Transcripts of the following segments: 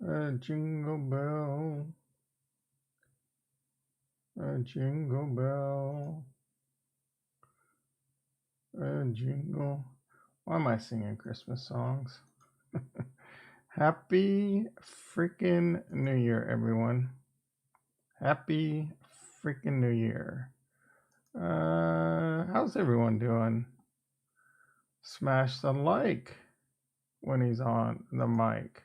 A jingle bell, a jingle bell, a jingle. Why am I singing Christmas songs? Happy freaking New Year, everyone. Happy freaking New Year. How's everyone doing? Smash the like when he's on the mic.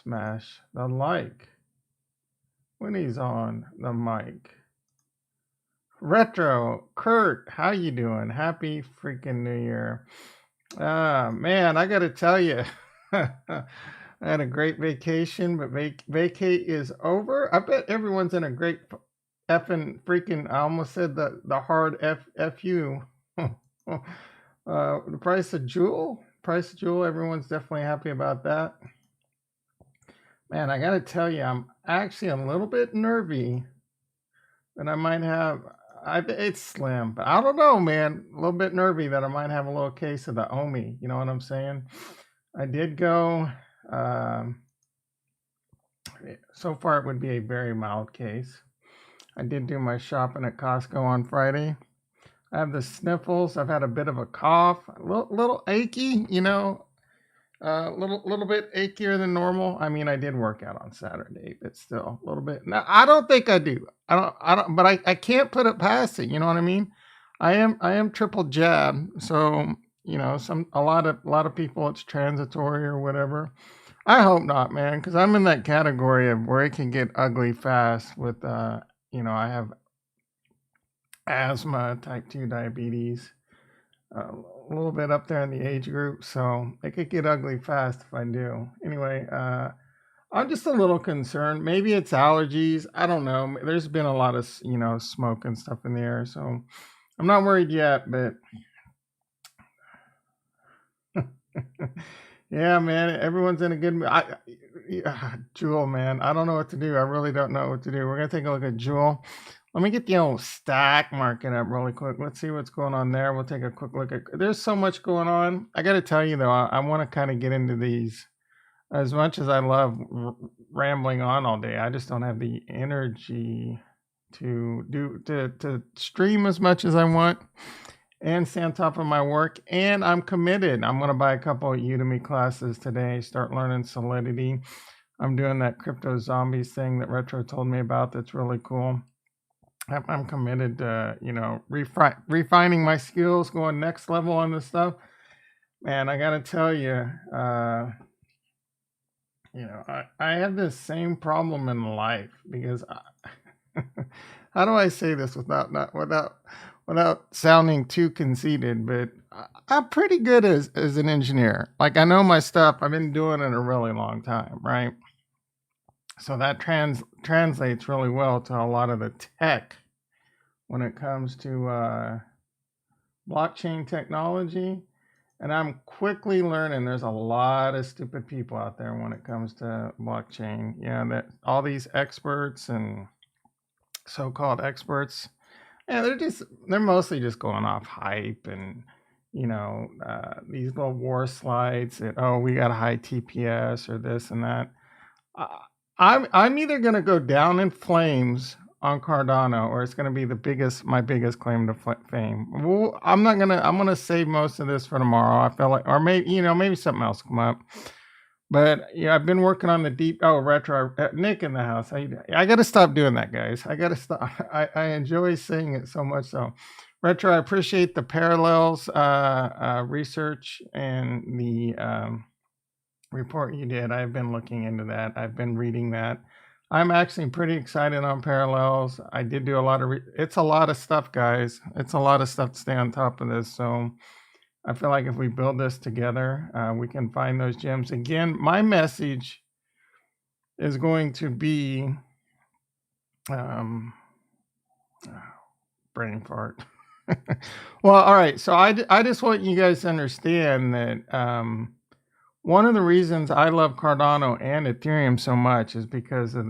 Smash the like when he's on the mic. Retro, Kurt, how you doing? Happy freaking New Year. Man, I gotta tell you, I had a great vacation, but vacate is over. I bet everyone's in a great effing freaking. I almost said the hard fu. The price of jewel. Everyone's definitely happy about that. Man, I gotta tell you, I'm actually a little bit nervy that I might have. It's slim, but I don't know, man. A little bit nervy that I might have a little case of the Omi. You know what I'm saying? I did go. Um, so far, it would be a very mild case. I did do my shopping at Costco on Friday. I have the sniffles. I've had a bit of a cough, a little achy, little bit achier than normal. I mean, I did work out on Saturday, but still a little bit. Now, I don't think I do. I don't. But I can't put it past it. You know what I mean? I am triple jab, so a lot of people it's transitory or whatever. I hope not, man, because I'm in that category of where it can get ugly fast. With I have asthma, type 2 diabetes, a little bit up there in the age group, so it could get ugly fast if I do. Anyway, I'm just a little concerned. Maybe it's allergies. I don't know. There's been a lot of smoke and stuff in the air, so I'm not worried yet. But yeah, man, everyone's in a good mood. Jewel, man, I don't know what to do. I really don't know what to do. We're gonna take a look at Jewel. Let me get the old stack market up really quick. Let's see what's going on there. We'll take a quick look at. There's so much going on. I got to tell you though, I want to kind of get into these. As much as I love rambling on all day, I just don't have the energy to stream as much as I want and stay on top of my work. And I'm committed. I'm going to buy a couple of Udemy classes today. Start learning Solidity. I'm doing that crypto zombies thing that Retro told me about. That's really cool. I'm committed to, refining my skills, going next level on this stuff. Man, I got to tell you, I have this same problem in life because how do I say this without sounding too conceited? But I'm pretty good as an engineer. Like I know my stuff. I've been doing it a really long time, right? So that translates really well to a lot of the tech when it comes to blockchain technology. And I'm quickly learning there's a lot of stupid people out there when it comes to blockchain. That all these experts and so-called experts, they're mostly just going off hype and these little war slides that we got a high TPS or this and that. I'm either gonna go down in flames on Cardano or it's gonna be my biggest claim to fame. Well, I'm gonna save most of this for tomorrow. I feel like, or maybe something else come up. But I've been working on the deep. Oh, Retro, Nick in the house. I got to stop doing that, guys. I got to stop. I enjoy saying it so much. So, Retro, I appreciate the parallels research and the report you did. I've been looking into that. I've been reading that. I'm actually pretty excited on parallels. I did do a lot of. It's a lot of stuff, guys. It's a lot of stuff to stay on top of this. So. I feel like if we build this together, we can find those gems. Again, my message is going to be brain fart. Well, all right. So I just want you guys to understand that one of the reasons I love Cardano and Ethereum so much is because of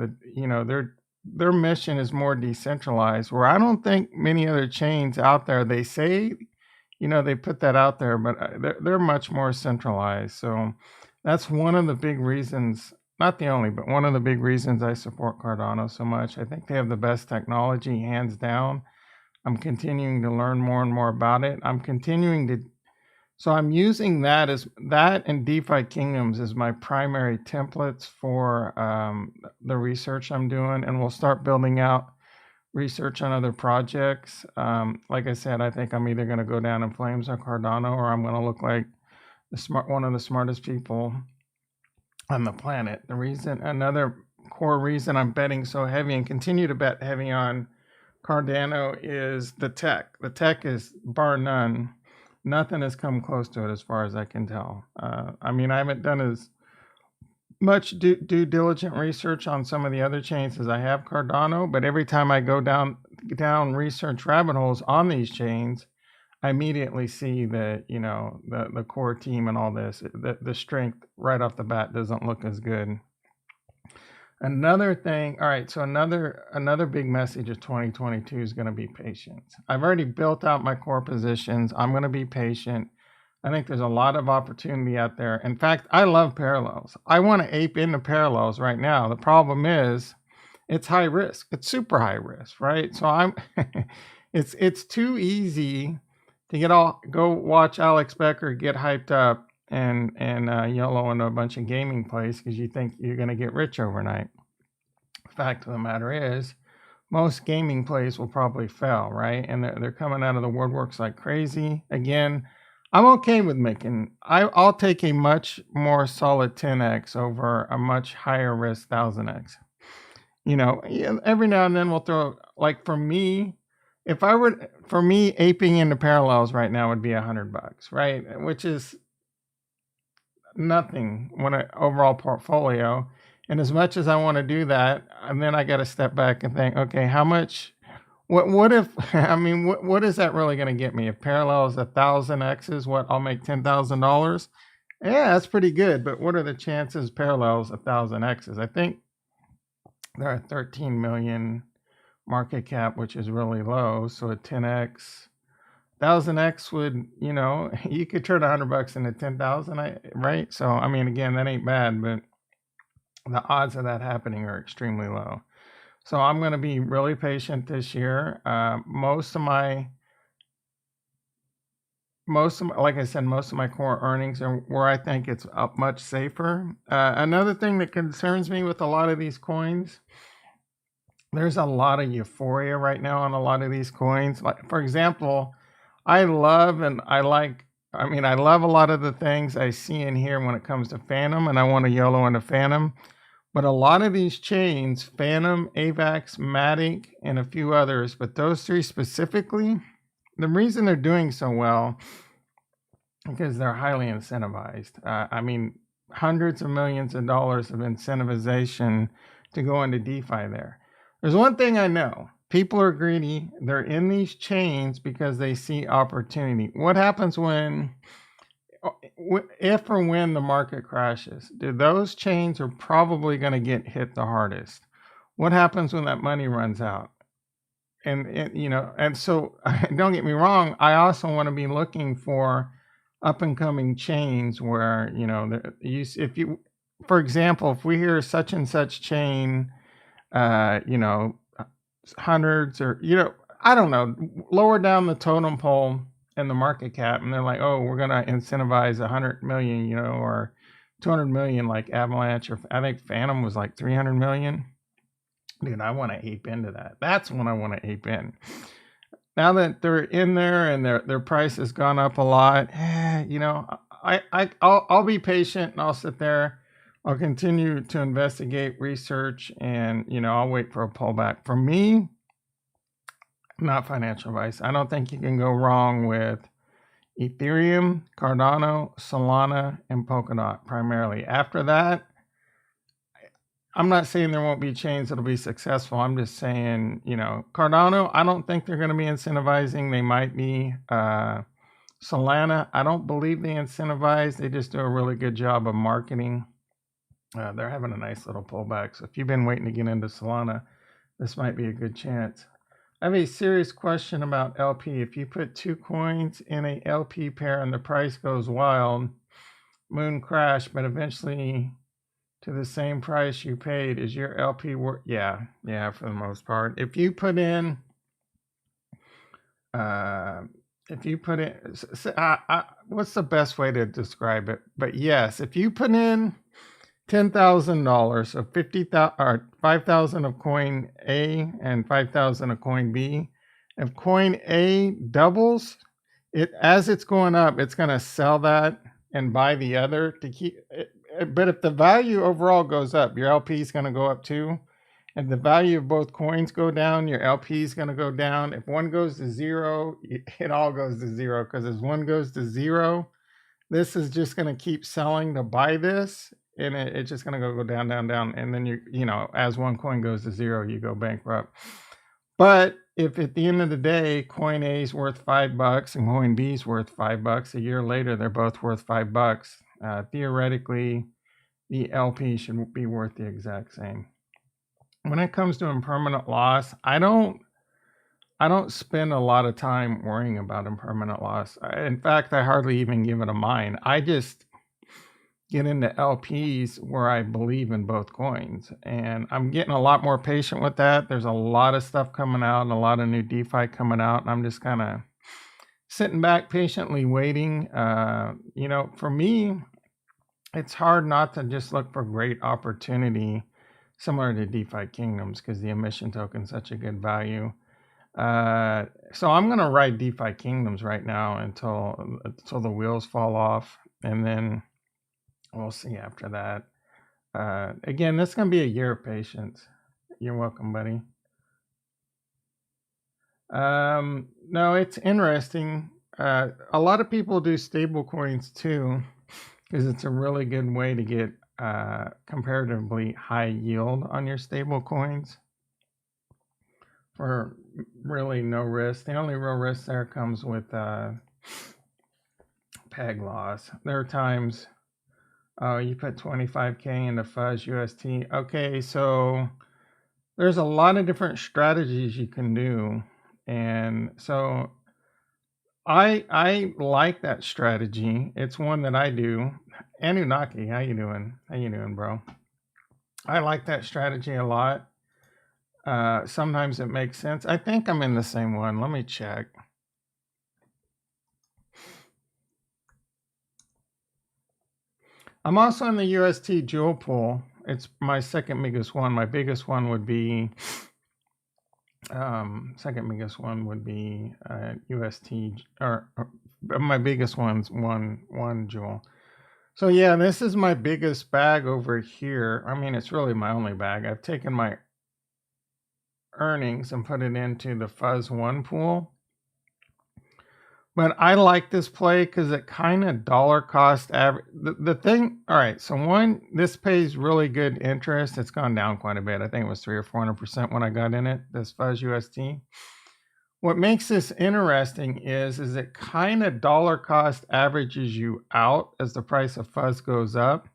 their mission is more decentralized, where I don't think many other chains out there, they say they put that out there, but they're much more centralized. So That's one of the big reasons, not the only, but one of the big reasons I support Cardano so much. I think they have the best technology, hands down. I'm continuing to learn more and more about it. So I'm using that as that and Defikingdoms as my primary templates for the research I'm doing, and we'll start building out research on other projects. Like I said, I think I'm either going to go down in flames on Cardano, or I'm going to look like one of the smartest people on the planet. Another core reason I'm betting so heavy and continue to bet heavy on Cardano is the tech. The tech is bar none. Nothing has come close to it as far as I can tell. I mean, I haven't done as much due diligent research on some of the other chains as I have Cardano, but every time I go down research rabbit holes on these chains, I immediately see that, you know, the core team and all this, the strength right off the bat doesn't look as good. Another thing, all right, so another big message of 2022 is going to be patience. I've already built out my core positions. I'm going to be patient. I think there's a lot of opportunity out there. In fact, I love parallels. I want to ape into parallels right now. The problem is it's high risk. It's super high risk, right? So it's too easy to go watch Alex Becker get hyped up and YOLO into a bunch of gaming plays because you think you're going to get rich overnight. Fact of the matter is, most gaming plays will probably fail, right? And they're coming out of the woodworks like crazy. Again, I'm okay with I'll take a much more solid 10x over a much higher risk 1000x. You know, every now and then we'll throw, like for me, aping into parallels right now would be $100, right? Which is nothing when an overall portfolio. And as much as I want to do that, and then I got to step back and think, okay, how much? What if? I mean, what is that really going to get me? If parallel is 1000x's, what I'll make $10,000? Yeah, that's pretty good. But what are the chances parallels 1000x's? I think there are 13 million market cap, which is really low. So a 10x. 1000x would, you know, you could turn $100 into 10,000, right? So I mean, again, that ain't bad, but the odds of that happening are extremely low. So I'm going to be really patient this year. Most of my, like I said, most of my core earnings are where I think it's up much safer. Another thing that concerns me with a lot of these coins, there's a lot of euphoria right now on a lot of these coins. Like, for example, I love a lot of the things I see in here when it comes to Phantom, and I want to YOLO into Phantom. But a lot of these chains, Phantom, AVAX, Matic, and a few others, but those three specifically, the reason they're doing so well because they're highly incentivized. I mean, hundreds of millions of dollars of incentivization to go into DeFi there. There's one thing I know. People are greedy. They're in these chains because they see opportunity. What happens if or when the market crashes? Those chains are probably going to get hit the hardest. What happens when that money runs out? And so don't get me wrong, I also want to be looking for up and coming chains where, you know, for example, if we hear such and such chain, you know, hundreds or, you know, I don't know, lower down the totem pole in the market cap, and they're like, oh, we're going to incentivize 100 million, you know, or 200 million like Avalanche, or I think Phantom was like 300 million. Dude, I want to ape into that. That's when I want to ape in. Now that they're in there and their price has gone up a lot, you know, I'll be patient and I'll sit there. I'll continue to investigate, research, and, you know, I'll wait for a pullback. For me, not financial advice. I don't think you can go wrong with Ethereum, Cardano, Solana, and Polkadot primarily. After that, I'm not saying there won't be chains that'll be successful. I'm just saying, you know, Cardano, I don't think they're going to be incentivizing. They might be. Solana, I don't believe they incentivize. They just do a really good job of marketing. They're having a nice little pullback. So if you've been waiting to get into Solana, this might be a good chance. I have a serious question about LP. If you put two coins in a LP pair and the price goes wild, moon crash, but eventually to the same price you paid, is your LP worth? Yeah, for the most part. If you put in, what's the best way to describe it? But yes, if you put in $10,000 of 50,000 or 5,000 of coin A and 5,000 of coin B, if coin A doubles, as it's going up, it's going to sell that and buy the other to keep it. But if the value overall goes up, your LP is going to go up too. If the value of both coins go down, your LP is going to go down. If one goes to zero, it all goes to zero, because as one goes to zero, this is just going to keep selling to buy this, and it's just going to go down, down, down. And then as one coin goes to zero, you go bankrupt. But if at the end of the day, coin A is worth $5 and coin B is worth $5, a year later, they're both worth $5. Theoretically, the LP should be worth the exact same. When it comes to impermanent loss, I don't spend a lot of time worrying about impermanent loss. In fact, I hardly even give it a mind. I just get into LPs where I believe in both coins, and I'm getting a lot more patient with that. There's a lot of stuff coming out and a lot of new DeFi coming out, and I'm just kind of sitting back patiently waiting. For me, it's hard not to just look for great opportunity similar to Defikingdoms, because the emission token is such a good value. So I'm going to ride Defikingdoms right now until the wheels fall off, and then we'll see after that. Again, this is going to be a year of patience. You're welcome, buddy. No, it's interesting. A lot of people do stable coins too, because it's a really good way to get comparatively high yield on your stable coins for really no risk. The only real risk there comes with peg loss. There are times, you put 25K into Fuzz UST. Okay, so there's a lot of different strategies you can do, and so I like that strategy. It's one that I do. Anunnaki, how you doing? How you doing, bro? I like that strategy a lot. Sometimes it makes sense. I think I'm in the same one. Let me check. I'm also in the UST Jewel Pool. It's my second biggest one. My biggest one would be UST, or my biggest one's one jewel. So yeah, this is my biggest bag over here. I mean, it's really my only bag. I've taken my earnings and put it into the Fuzz 1 pool. But I like this play because it kind of dollar cost average. The thing, all right, so one, this pays really good interest. It's gone down quite a bit. I think it was 300 or 400% when I got in it, this Fuzz UST. What makes this interesting is it kind of dollar cost averages you out as the price of Fuzz goes up,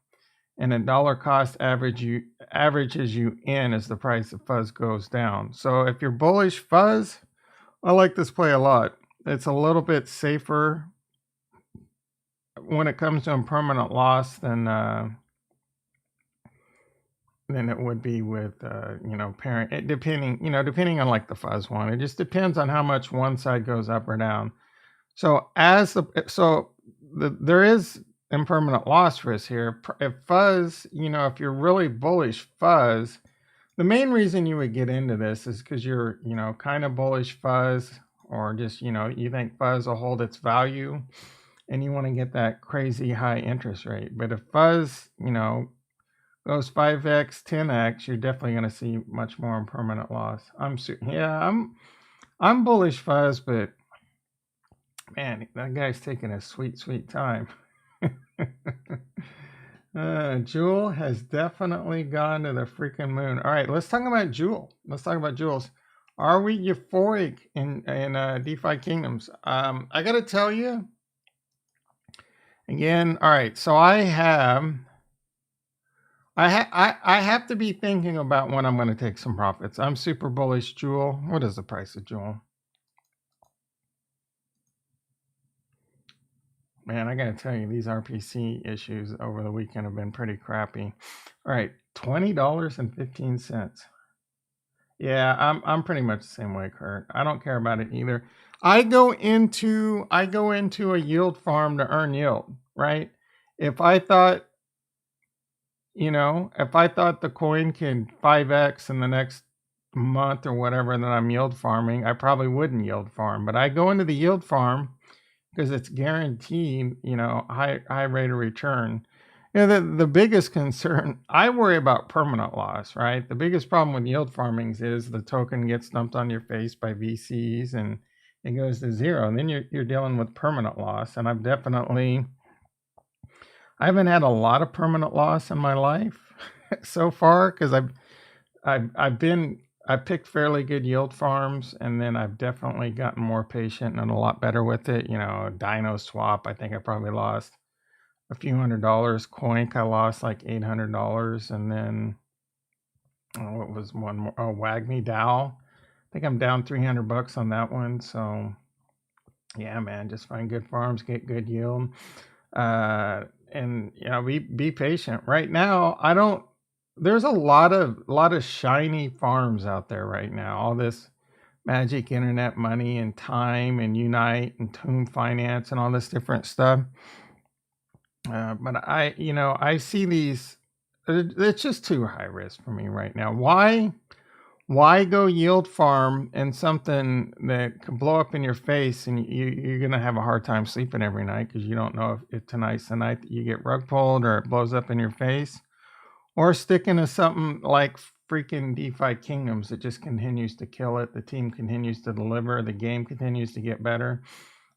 and a dollar cost averages you in as the price of Fuzz goes down. So if you're bullish Fuzz, I like this play a lot. It's a little bit safer when it comes to impermanent loss than it would be with parent. Depending on like the Fuzz one, it just depends on how much one side goes up or down. So there is impermanent loss risk here. If Fuzz, if you're really bullish Fuzz, the main reason you would get into this is because you're kind of bullish Fuzz, or just you think Fuzz will hold its value, and you want to get that crazy high interest rate. But if Fuzz goes 5x, 10x, you're definitely going to see much more impermanent loss. I'm bullish Fuzz, but man, that guy's taking a sweet time. Jewel has definitely gone to the freaking moon. All right, let's talk about Jewel. Let's talk about jewels. Are we euphoric in Defikingdoms? I got to tell you, again, all right, so I have to be thinking about when I'm going to take some profits. I'm super bullish Jewel. What is the price of Jewel? Man, I gotta tell you, these RPC issues over the weekend have been pretty crappy. All right, $20.15. Yeah, I'm pretty much the same way, Kurt. I don't care about it either. I go into a yield farm to earn yield, right? If I thought, if I thought the coin could 5x in the next month or whatever, then I'm yield farming, I probably wouldn't yield farm. But I go into the yield farm because it's guaranteed, high rate of return. The biggest concern, I worry about permanent loss, right? The biggest problem with yield farming is the token gets dumped on your face by VCs and it goes to zero. And then you're dealing with permanent loss. And I haven't had a lot of permanent loss in my life so far because I picked fairly good yield farms, and then I've definitely gotten more patient and a lot better with it. Dino swap, I think I probably lost a few $100s. Coink, I lost like $800, and then what was one more? Oh, Wagme Dow. I think I'm down $300 on that one. So yeah, man, just find good farms, get good yield, and be patient. Right now, I don't. There's a lot of shiny farms out there right now. All this magic internet money and time and Unite and Tomb Finance and all this different stuff. But I see these. It's just too high risk for me right now. Why go yield farm and something that could blow up in your face and you're gonna have a hard time sleeping every night because you don't know if tonight's the night that you get rug pulled or it blows up in your face, or sticking to something like freaking Defikingdoms that just continues to kill it. The team continues to deliver. The game continues to get better.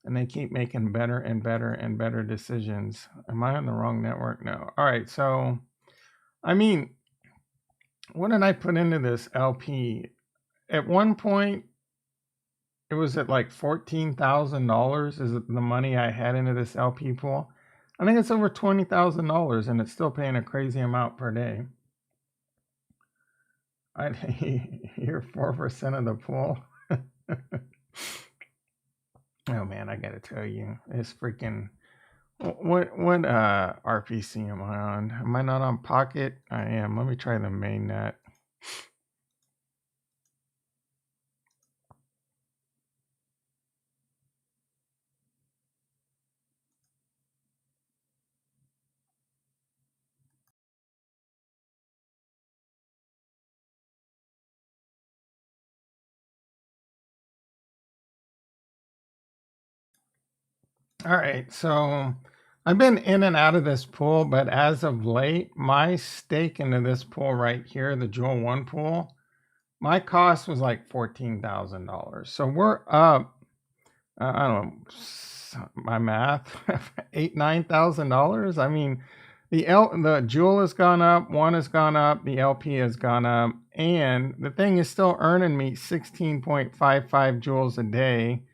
And they keep making better and better and better decisions. Am I on the wrong network? No. All right. So, I mean, what did I put into this LP? At one point, it was at like $14,000 is the money I had into this LP pool. I think it's over $20,000 and it's still paying a crazy amount per day. You're 4% of the pool. Oh man, I gotta tell you, it's freaking. What RPC am I on? Am I not on Pocket? I am. Let me try the main net. All right, so I've been in and out of this pool, but as of late, my stake into this pool right here, the Jewel 1 pool, my cost was like $14,000. So we're up, I don't know, my math, $9,000. I mean, the Jewel has gone up, one has gone up, the LP has gone up, and the thing is still earning me 16.55 joules a day.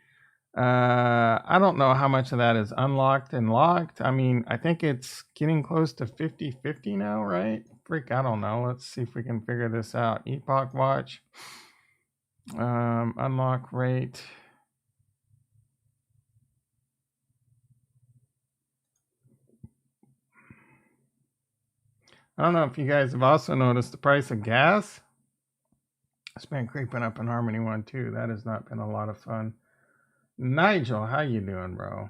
I don't know how much of that is unlocked and locked. I mean, I think it's getting close to 50-50 now, right? Freak, I don't know. Let's see if we can figure this out. Epoch Watch. Unlock rate. I don't know if you guys have also noticed the price of gas. It's been creeping up in Harmony 1 too. That has not been a lot of fun. Nigel, how you doing, bro?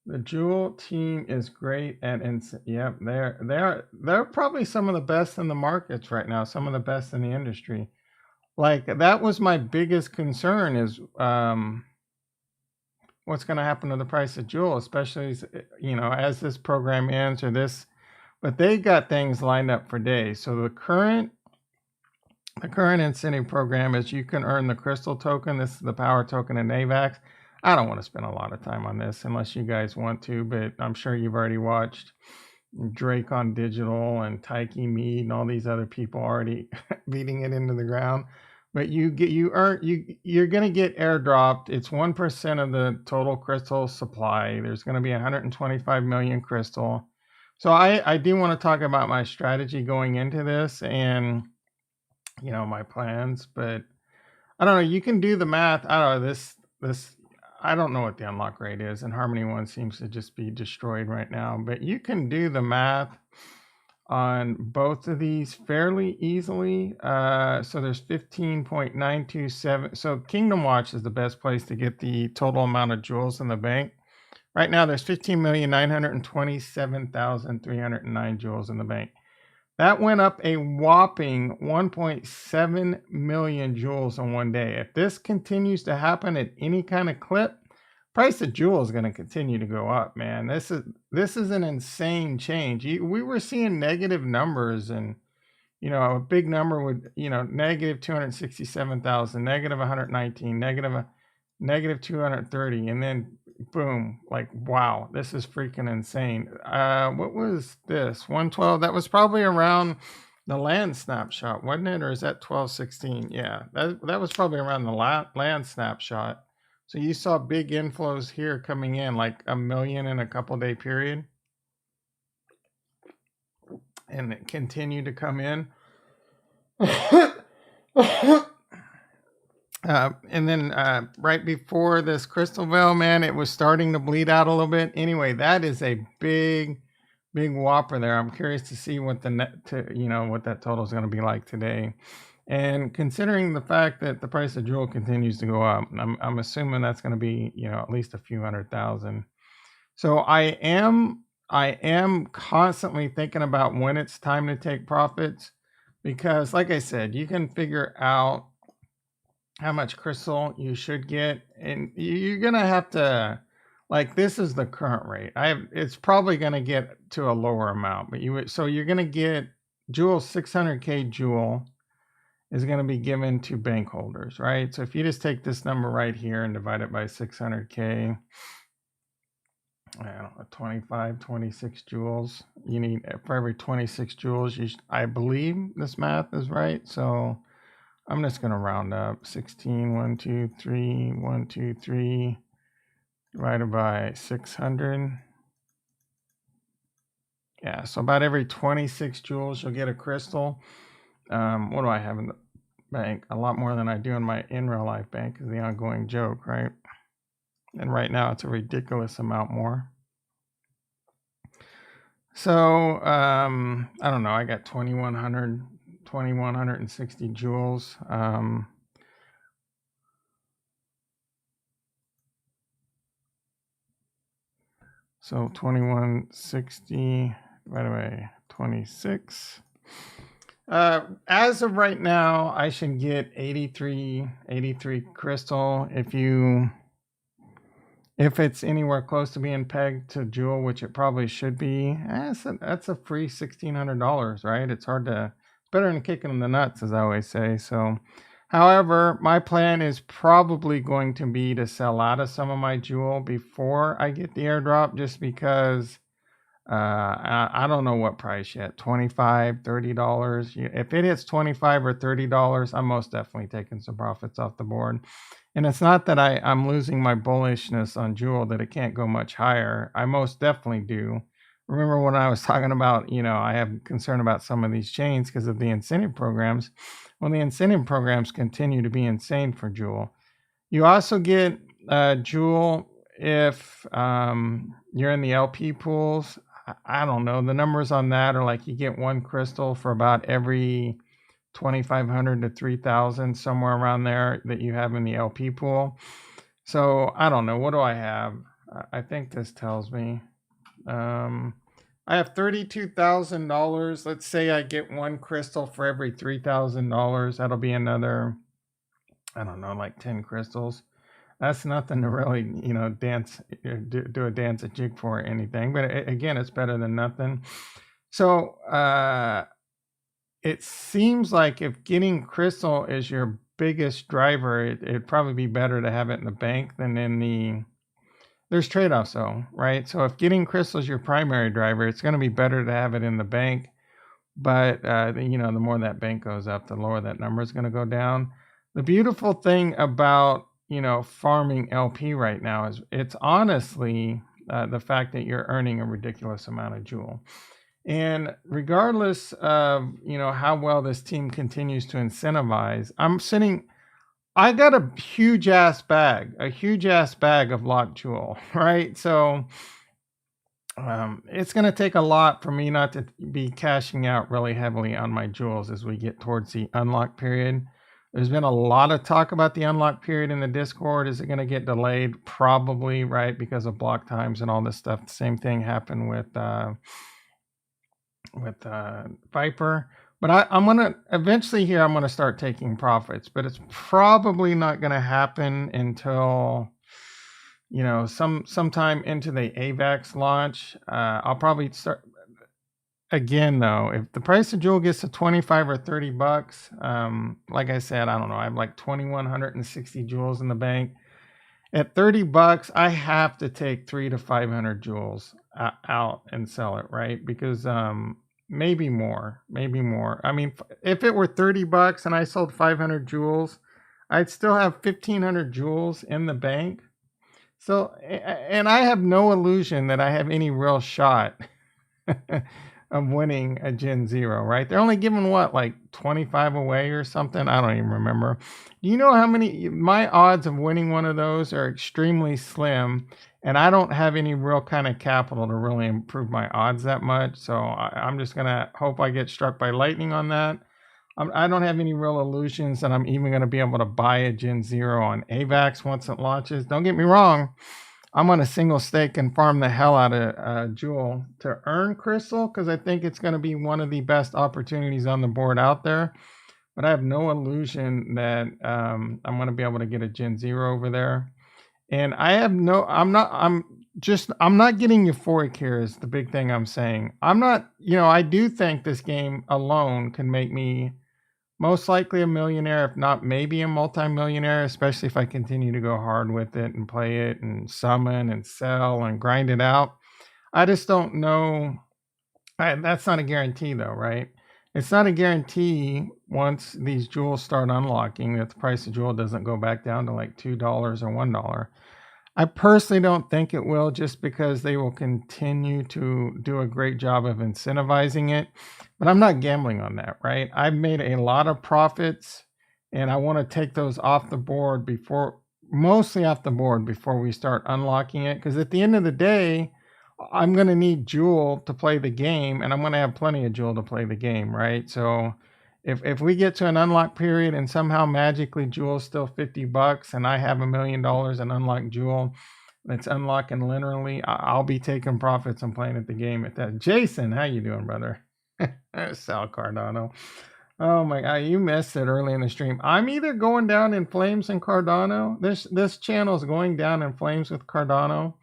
The Jewel team is great at yep, they're probably some of the best in the markets right now, some of the best in the industry. Like that was my biggest concern is what's going to happen to the price of Jewel, especially as this program ends or this, but they got things lined up for days. So the current incentive program is you can earn the crystal token. This is the power token in AVAX. I don't want to spend a lot of time on this unless you guys want to, but I'm sure you've already watched Drake on Digital and Taiki Mead and all these other people already beating it into the ground. But you're going to get airdropped. It's 1% of the total crystal supply. There's going to be 125 million crystal. So I do want to talk about my strategy going into this and my plans, but I don't know. You can do the math. I don't know this. I don't know what the unlock rate is, and Harmony One seems to just be destroyed right now. But you can do the math on both of these fairly easily. So there's 15.927. So Kingdom Watch is the best place to get the total amount of jewels in the bank. Right now, there's 15,927,309 jewels in the bank. That went up a whopping 1.7 million jewels in one day. If this continues to happen at any kind of clip, price of jewel is going to continue to go up, man. This is an insane change. We were seeing negative numbers, and a big number would negative 267,000, negative 119, negative 230, and then boom, like, wow, this is freaking insane. What was this? 112? That was probably around the land snapshot, wasn't it? Or is that 1216? Yeah, that was probably around the land snapshot. So you saw big inflows here coming in, like 1 million in a couple day period. And it continued to come in. And then right before this crystal veil, man, it was starting to bleed out a little bit. Anyway, that is a big whopper there. I'm curious to see what the what that total is going to be like today. And considering the fact that the price of jewel continues to go up, I'm assuming that's going to be at least a few 100,000. So I am constantly thinking about when it's time to take profits, because like I said, you can figure out how much crystal you should get, and you're gonna have to, like, this is the current rate. It's probably gonna get to a lower amount, but you're gonna get jewel 600k jewel is going to be given to bank holders, right? So if you just take this number right here and divide it by 600k, I don't know, 26 jewels. You need, for every 26 jewels, I believe this math is right. So I'm just going to round up 16, 1, 2, 3, 1, 2, 3, divided by 600. Yeah, so about every 26 jewels, you'll get a crystal. What do I have in the bank? A lot more than I do in real life bank, is the ongoing joke, right? And right now it's a ridiculous amount more. So I don't know, I got 2160 jewels. So 2160 divided by 26. As of right now, I should get 83 crystal. If it's anywhere close to being pegged to jewel, which it probably should be, that's a free $1,600, right? It's better than kicking in the nuts, as I always say. So, however, my plan is probably going to be to sell out of some of my jewel before I get the airdrop, just because I don't know what price yet. $25, $30. If it hits $25 or $30, I'm most definitely taking some profits off the board. And it's not that I'm losing my bullishness on jewel, that it can't go much higher. I most definitely do. Remember when I was talking about, I have concern about some of these chains because of the incentive programs. Well, the incentive programs continue to be insane for jewel. You also get jewel if you're in the LP pools. I don't know. The numbers on that are like you get one crystal for about every 2,500 to 3,000, somewhere around there, that you have in the LP pool. So I don't know. What do I have? I think this tells me. I have $32,000. Let's say I get one crystal for every $3,000. That'll be another, I don't know, like 10 crystals. That's nothing to really, dance, do a dance, a jig for or anything. But again, it's better than nothing. So it seems like if getting crystal is your biggest driver, it'd probably be better to have it in the bank than in there's trade-offs though, right? So if getting crystal is your primary driver, it's going to be better to have it in the bank. But, the more that bank goes up, the lower that number is going to go down. The beautiful thing about farming LP right now is it's honestly the fact that you're earning a ridiculous amount of jewel. And regardless of how well this team continues to incentivize, I'm sitting I got a huge ass bag, of locked jewel, right? So it's going to take a lot for me not to be cashing out really heavily on my jewels as we get towards the unlock period. There's been a lot of talk about the unlock period in the Discord. Is it going to get delayed? Probably, right? Because of block times and all this stuff. The same thing happened with Viper. But I'm gonna eventually here. I'm gonna start taking profits, but it's probably not gonna happen until sometime into the AVAX launch. I'll probably start again though. If the price of jewel gets to 25 or 30 bucks, like I said, I don't know. I have like 2,160 jewels in the bank. At 30 bucks, I have to take 300 to 500 jewels out and sell it, right? Because maybe more. I mean, if it were 30 bucks and I sold 500 jewels, I'd still have 1,500 jewels in the bank. So, and I have no illusion that I have any real shot of winning a Gen Zero, right? They're only giving what, like 25 away or something? I don't even remember. Do you know how many? My odds of winning one of those are extremely slim, and I don't have any real kind of capital to really improve my odds that much. So I'm just gonna hope I get struck by lightning on that. I don't have any real illusions that I'm even going to be able to buy a Gen Zero on AVAX once it launches. Don't get me wrong. I'm on a single stake and farm the hell out of Jewel to earn Crystal because I think it's going to be one of the best opportunities on the board out there. But I have no illusion that I'm going to be able to get a Gen Zero over there. And I'm not getting euphoric here is the big thing I'm saying. I do think this game alone can make me most likely a millionaire, if not maybe a multimillionaire, especially if I continue to go hard with it and play it and summon and sell and grind it out. I just don't know. That's not a guarantee, though, right? It's not a guarantee once these jewels start unlocking that the price of jewel doesn't go back down to like $2 or $1. I personally don't think it will just because they will continue to do a great job of incentivizing it. But I'm not gambling on that, right? I've made a lot of profits and I want to take those off the board mostly off the board before we start unlocking it. Because at the end of the day, I'm going to need Jewel to play the game and I'm going to have plenty of Jewel to play the game, right? So if we get to an unlock period and somehow magically Jewel's still 50 bucks and I have $1 million in unlock Jewel that's unlocking linearly, I'll be taking profits and playing at the game at that. Jason, how you doing, brother? Sal Cardano. Oh my god, you missed it early in the stream. I'm either going down in flames in Cardano. This channel is going down in flames with Cardano,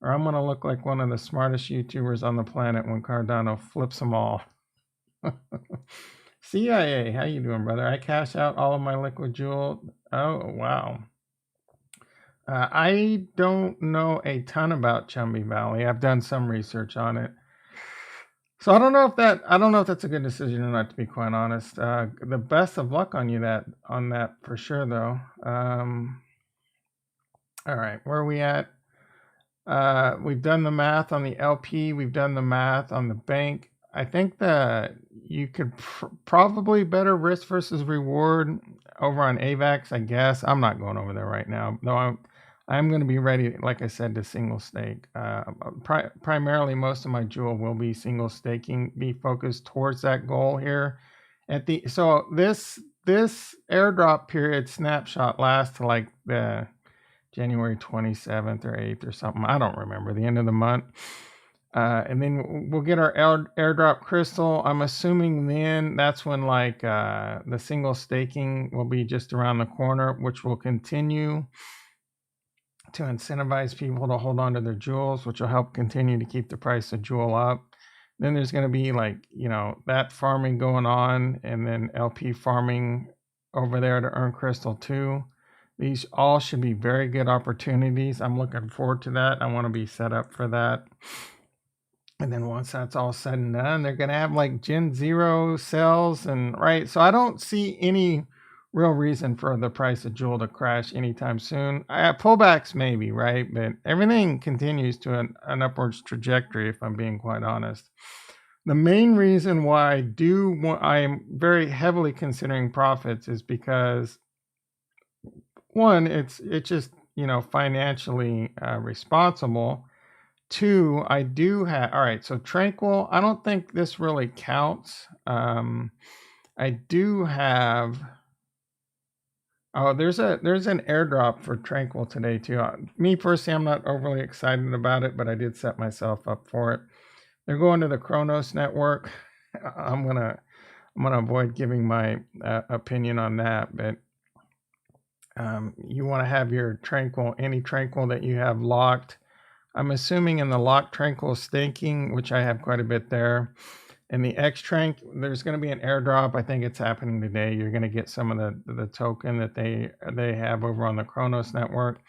or I'm gonna look like one of the smartest YouTubers on the planet when Cardano flips them all. CIA, how you doing, brother? I cash out all of my liquid jewel. Oh, wow. I don't know a ton about Chumby Valley. I've done some research on it. So I don't know if that's a good decision or not, to be quite honest. The best of luck on that for sure, though. All right, where are we at? We've done the math on the LP. We've done the math on the bank. I think that you could probably better risk versus reward over on AVAX, I guess. I'm not going over there right now, though I'm going to be ready, like I said, to single stake. Primarily, most of my jewel will be single staking, be focused towards that goal here. So this airdrop period snapshot lasts to like the January 27th or 8th or something. I don't remember, the end of the month. And then we'll get our airdrop crystal. I'm assuming then that's when like the single staking will be just around the corner, which will continue to incentivize people to hold on to their jewels, which will help continue to keep the price of jewel up. Then there's going to be like, that farming going on and then LP farming over there to earn crystal too. These all should be very good opportunities. I'm looking forward to that. I want to be set up for that. And then once that's all said and done, they're going to have like Gen Zero sales and right. So I don't see any real reason for the price of jewel to crash anytime soon. Pullbacks maybe, right? But everything continues to an upwards trajectory, if I'm being quite honest. The main reason why I am very heavily considering profits is because one, it's just financially responsible. Two, I do have, all right, so Tranquil, I don't think this really counts. I do have, oh, there's an airdrop for Tranquil today too. Me personally, I'm not overly excited about it, but I did set myself up for it. They're going to the Kronos network. I'm gonna avoid giving my opinion on that, but you want to have your Tranquil, any Tranquil that you have locked. I'm assuming in the locked Tranquil staking, which I have quite a bit there. In the X Tranq, there's going to be an airdrop. I think it's happening today. You're going to get some of the token that they have over on the Kronos network.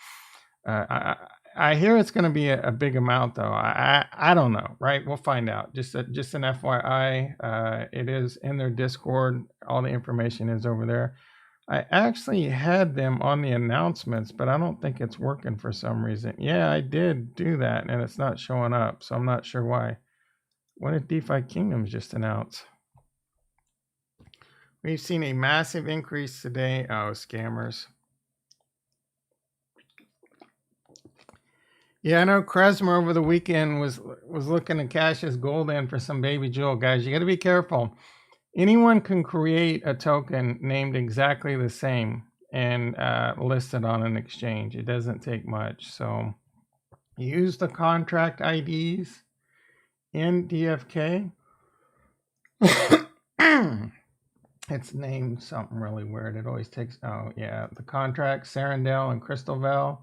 I hear it's going to be a big amount though. I don't know, right? We'll find out. Just an FYI, it is in their Discord. All the information is over there. I actually had them on the announcements, but I don't think it's working for some reason. Yeah, I did do that, and it's not showing up, so I'm not sure why. What did Defikingdoms just announce? We've seen a massive increase today. Oh, scammers. Yeah, I know Trezor over the weekend was looking to cash his gold in for some baby jewel. Guys, you got to be careful. Anyone can create a token named exactly the same and list it on an exchange. It doesn't take much. So use the contract IDs in DFK. It's named something really weird. It always takes, oh yeah, the contract, Sarandel and Crystalvel.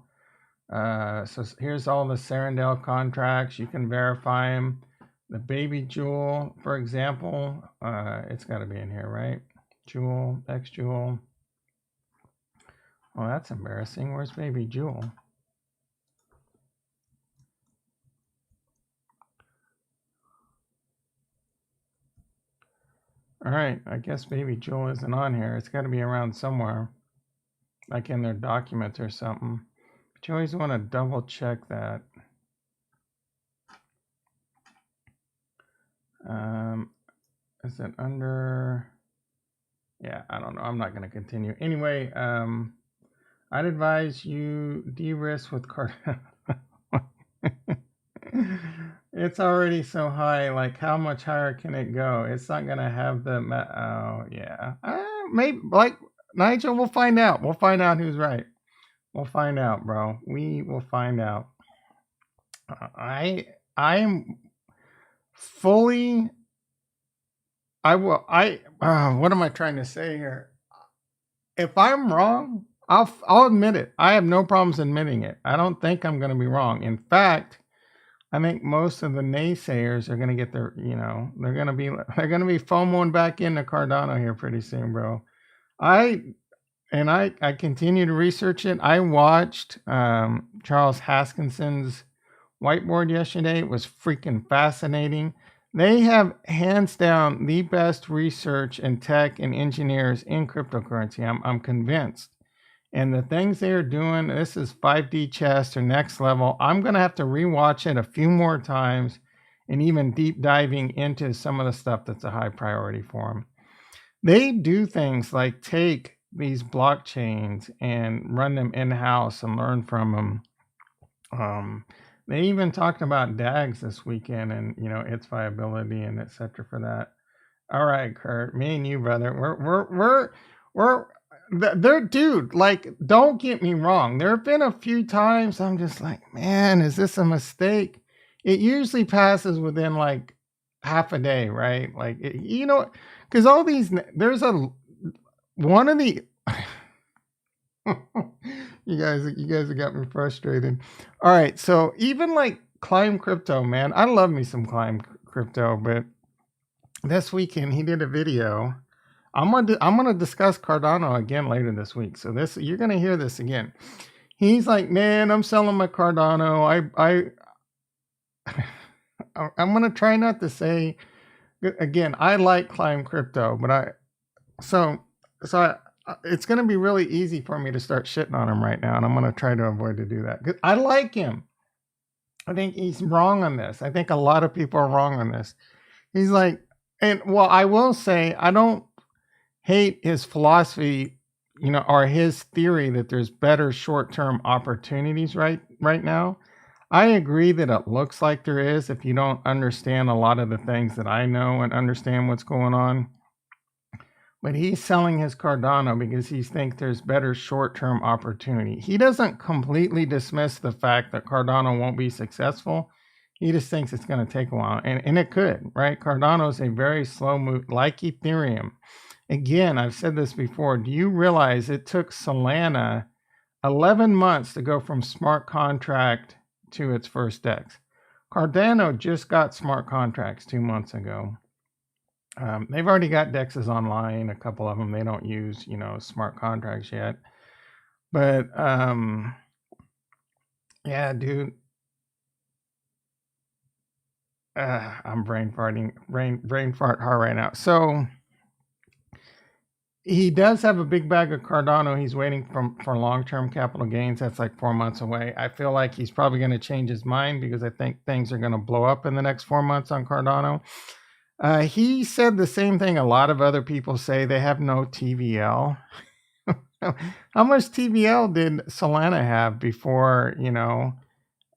So here's all the Sarandel contracts. You can verify them. The baby jewel, for example, it's got to be in here, right? Jewel, X jewel. Oh, that's embarrassing. Where's baby jewel? All right, I guess baby jewel isn't on here. It's got to be around somewhere, like in their documents or something. But you always want to double check that. Is it under? Yeah, I don't know. I'm not going to continue. Anyway, I'd advise you de-risk with Cardano. It's already so high. Like, how much higher can it go? It's not going to have the... Oh, yeah. Maybe, like, Nigel, we'll find out. We'll find out who's right. We'll find out, bro. We will find out. I'm fully... what am I trying to say here? If I'm wrong, I'll admit it. I have no problems admitting it. I don't think I'm going to be wrong. In fact, I think most of the naysayers are going to get their, they're going to be FOMOing back into Cardano here pretty soon, bro. I continue to research it. I watched Charles Haskinson's whiteboard yesterday. It was freaking fascinating. They have hands down the best research and tech and engineers in cryptocurrency. I'm convinced. And the things they are doing, this is 5D chess or next level. I'm going to have to rewatch it a few more times and even deep diving into some of the stuff that's a high priority for them. They do things like take these blockchains and run them in-house and learn from them. They even talked about DAGs this weekend and, its viability and et cetera for that. All right, Kurt, me and you, brother, we're dude, like, don't get me wrong. There have been a few times I'm just like, man, is this a mistake? It usually passes within like half a day, right? Like, because all these, there's one of the, you guys have got me frustrated. All right, so even like Climb Crypto, man, I love me some Climb Crypto, but this weekend he did a video. I'm gonna discuss Cardano again later this week. So you're gonna hear this again. He's like, man, I'm selling my Cardano. I'm gonna try not to say again. I like Climb Crypto, but it's gonna be really easy for me to start shitting on him right now, and I'm gonna try to avoid to do that. 'Cause I like him. I think he's wrong on this. I think a lot of people are wrong on this. He's like, I will say I don't hate his philosophy or his theory that there's better short-term opportunities right now. I agree that it looks like there is if you don't understand a lot of the things that I know and understand what's going on. But he's selling his Cardano because he thinks there's better short-term opportunity. He doesn't completely dismiss the fact that Cardano won't be successful. He just thinks it's going to take a while, and it could, right? Cardano is a very slow move, like Ethereum. Again, I've said this before. Do you realize it took Solana 11 months to go from smart contract to its first DEX? Cardano just got smart contracts 2 months ago. They've already got DEXs online, a couple of them. They don't use, smart contracts yet. But yeah, dude. I'm brain fart hard right now. So he does have a big bag of Cardano. He's waiting for long-term capital gains. That's like 4 months away. I feel like he's probably going to change his mind because I think things are going to blow up in the next 4 months on Cardano. He said the same thing a lot of other people say. They have no TVL. How much TVL did Solana have before,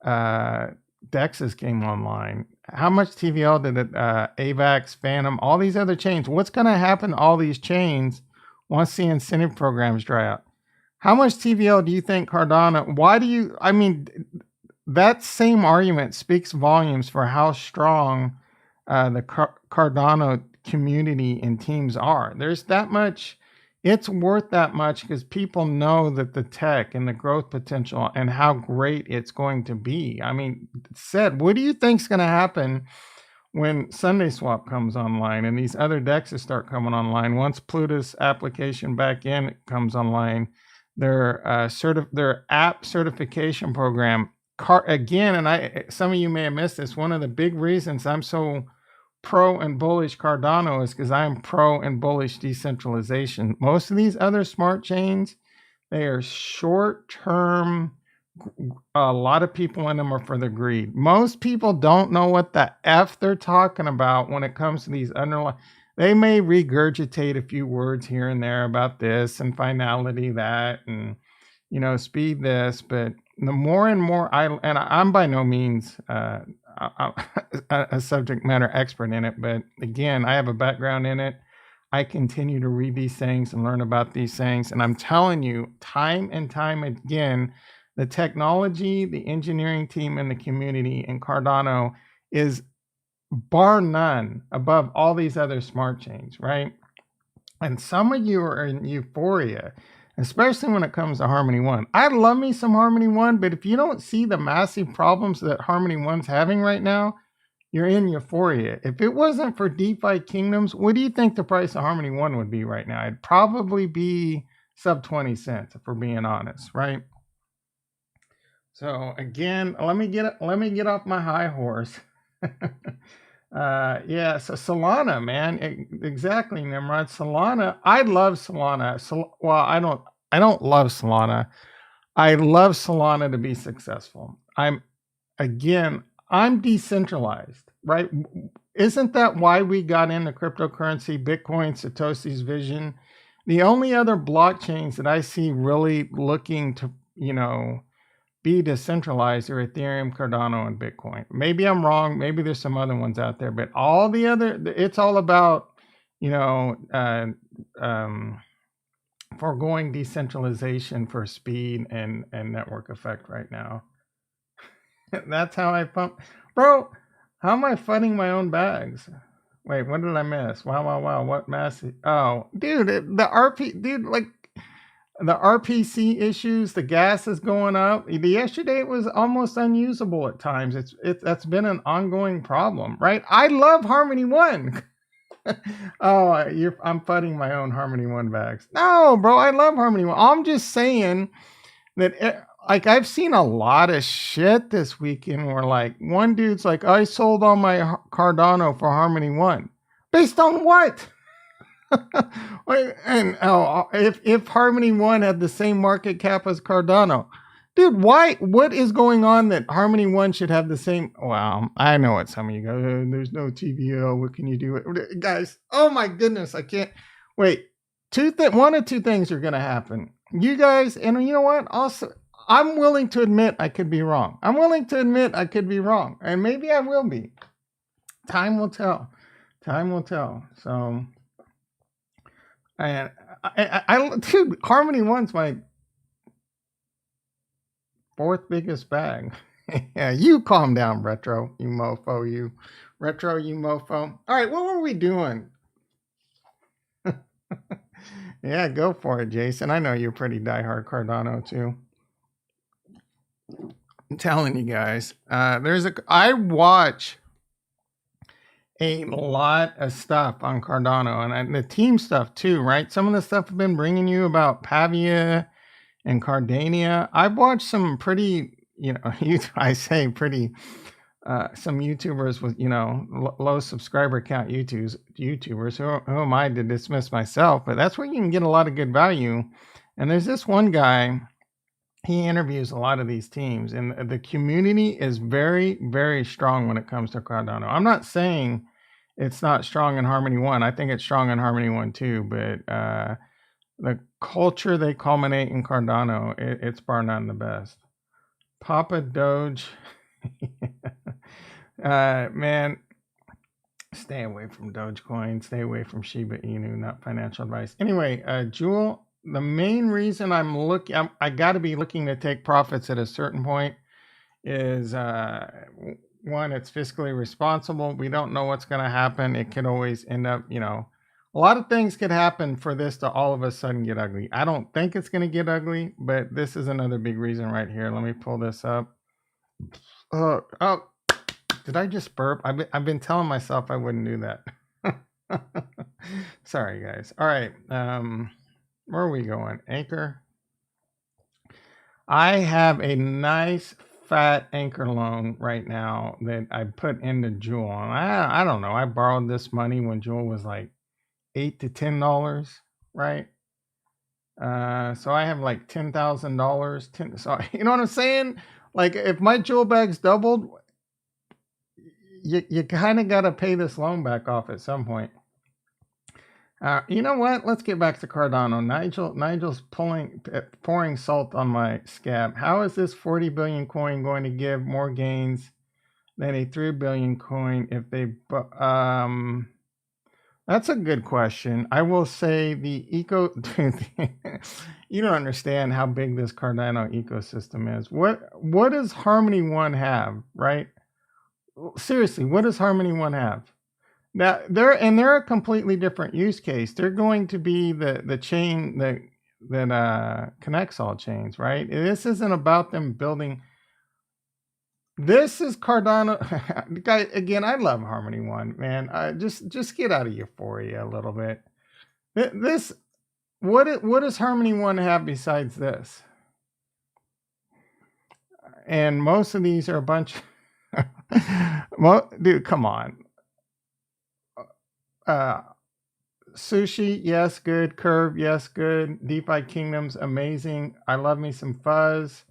DEXs came online? How much TVL did it, AVAX, Phantom, all these other chains? What's going to happen to all these chains once the incentive programs dry up? How much TVL do you think Cardano, that same argument speaks volumes for how strong the Cardano community and teams are. There's that much, it's worth that much because people know that the tech and the growth potential and how great it's going to be. What do you think's going to happen when Sunday Swap comes online and these other DEXs start coming online? Once Plutus application back in comes online, their app certification program again, and some of you may have missed this. One of the big reasons I'm so pro and bullish Cardano is because I'm pro and bullish decentralization. Most of these other smart chains, they are short term. A lot of people in them are for the greed. Most people don't know what the F they're talking about when it comes to these underlying. They may regurgitate a few words here and there about this and finality that and speed this, but the more and more I'm by no means a subject matter expert in it, but again, I have a background in it. I continue to read these things and learn about these things, and I'm telling you, time and time again, the technology, the engineering team, and the community in Cardano is bar none above all these other smart chains, right? And some of you are in euphoria, especially when it comes to Harmony One. I love me some Harmony One, but if you don't see the massive problems that Harmony One's having right now, you're in euphoria. If it wasn't for Defikingdoms, what do you think the price of Harmony One would be right now? It'd probably be sub 20 cents, if we're being honest, right? So again, let me get off my high horse. So Solana, man, exactly, Nimrod. Solana, I love Solana. I don't love Solana. I love Solana to be successful. I'm decentralized, right? Isn't that why we got into cryptocurrency, Bitcoin, Satoshi's vision? The only other blockchains that I see really looking to, be decentralized are Ethereum, Cardano, and Bitcoin. Maybe I'm wrong. Maybe there's some other ones out there, but all the other, it's all about, foregoing decentralization for speed and network effect right now. That's how I pump. Bro, how am I funding my own bags? Wait, what did I miss? Wow. What massive? Oh, dude, the RPC issues, the gas is going up. Yesterday it was almost unusable at times. That's been an ongoing problem, right? I love Harmony One. I'm fighting my own Harmony One bags. No, bro, I love Harmony One. I'm just saying that I've seen a lot of shit this weekend where one dude's like, I sold all my Cardano for Harmony One. Based on what? And if Harmony One had the same market cap as Cardano, dude, why? What is going on that Harmony One should have the same? Well, I know what some of you go. There's no TVL. What can you do, guys? Oh my goodness, I can't wait. one of two things are going to happen. You guys, and you know what? Also, I'm willing to admit I could be wrong. I'm willing to admit I could be wrong, and maybe I will be. Time will tell. Time will tell. So, and dude, Harmony One's my fourth biggest bag. Yeah, you calm down, Retro, you mofo, you. Retro, you mofo. All right, what were we doing? Yeah, go for it, Jason. I know you're pretty diehard Cardano too. I'm telling you guys, I watch a lot of stuff on Cardano and the team stuff too, right? Some of the stuff I've been bringing you about Pavia and Cardania. I've watched some pretty, I say pretty, some YouTubers with, low subscriber count YouTubers. Who am I to dismiss myself? But that's where you can get a lot of good value. And there's this one guy, he interviews a lot of these teams, and the community is very, very strong when it comes to Cardano. I'm not saying it's not strong in Harmony One. I think it's strong in Harmony One too, but the culture they culminate in Cardano, it's bar none the best. Papa Doge. Man, stay away from Dogecoin, stay away from Shiba Inu, not financial advice. Anyway, Jewel, the main reason I got to be looking to take profits at a certain point is one, it's fiscally responsible. We don't know what's going to happen. It could always end up, a lot of things could happen for this to all of a sudden get ugly. I don't think it's going to get ugly, but this is another big reason right here. Let me pull this up. Oh, did I just burp? I've been telling myself I wouldn't do that. Sorry, guys. All right. Where are we going? Anchor. I have a nice fat anchor loan right now that I put into Jewel. And I don't know. I borrowed this money when Jewel was like $8 to $10, right? So I have like $10,000. So you know what I'm saying? Like if my Jewel bag's doubled, you kind of got to pay this loan back off at some point. You know what? Let's get back to Cardano. Nigel's pouring salt on my scab. How is this 40 billion coin going to give more gains than a 3 billion coin if they... That's a good question. I will say you don't understand how big this Cardano ecosystem is. What does Harmony One have, right? Seriously, what does Harmony One have? Now they're a completely different use case. They're going to be the chain that connects all chains, right? This isn't about them building. This is Cardano. Guys, again, I love Harmony One, man. Just get out of euphoria a little bit. What does Harmony One have besides this? And most of these are a bunch. Dude, come on. Sushi, yes, good. Curve, yes, good. Defikingdoms, amazing. I love me some Fuzz.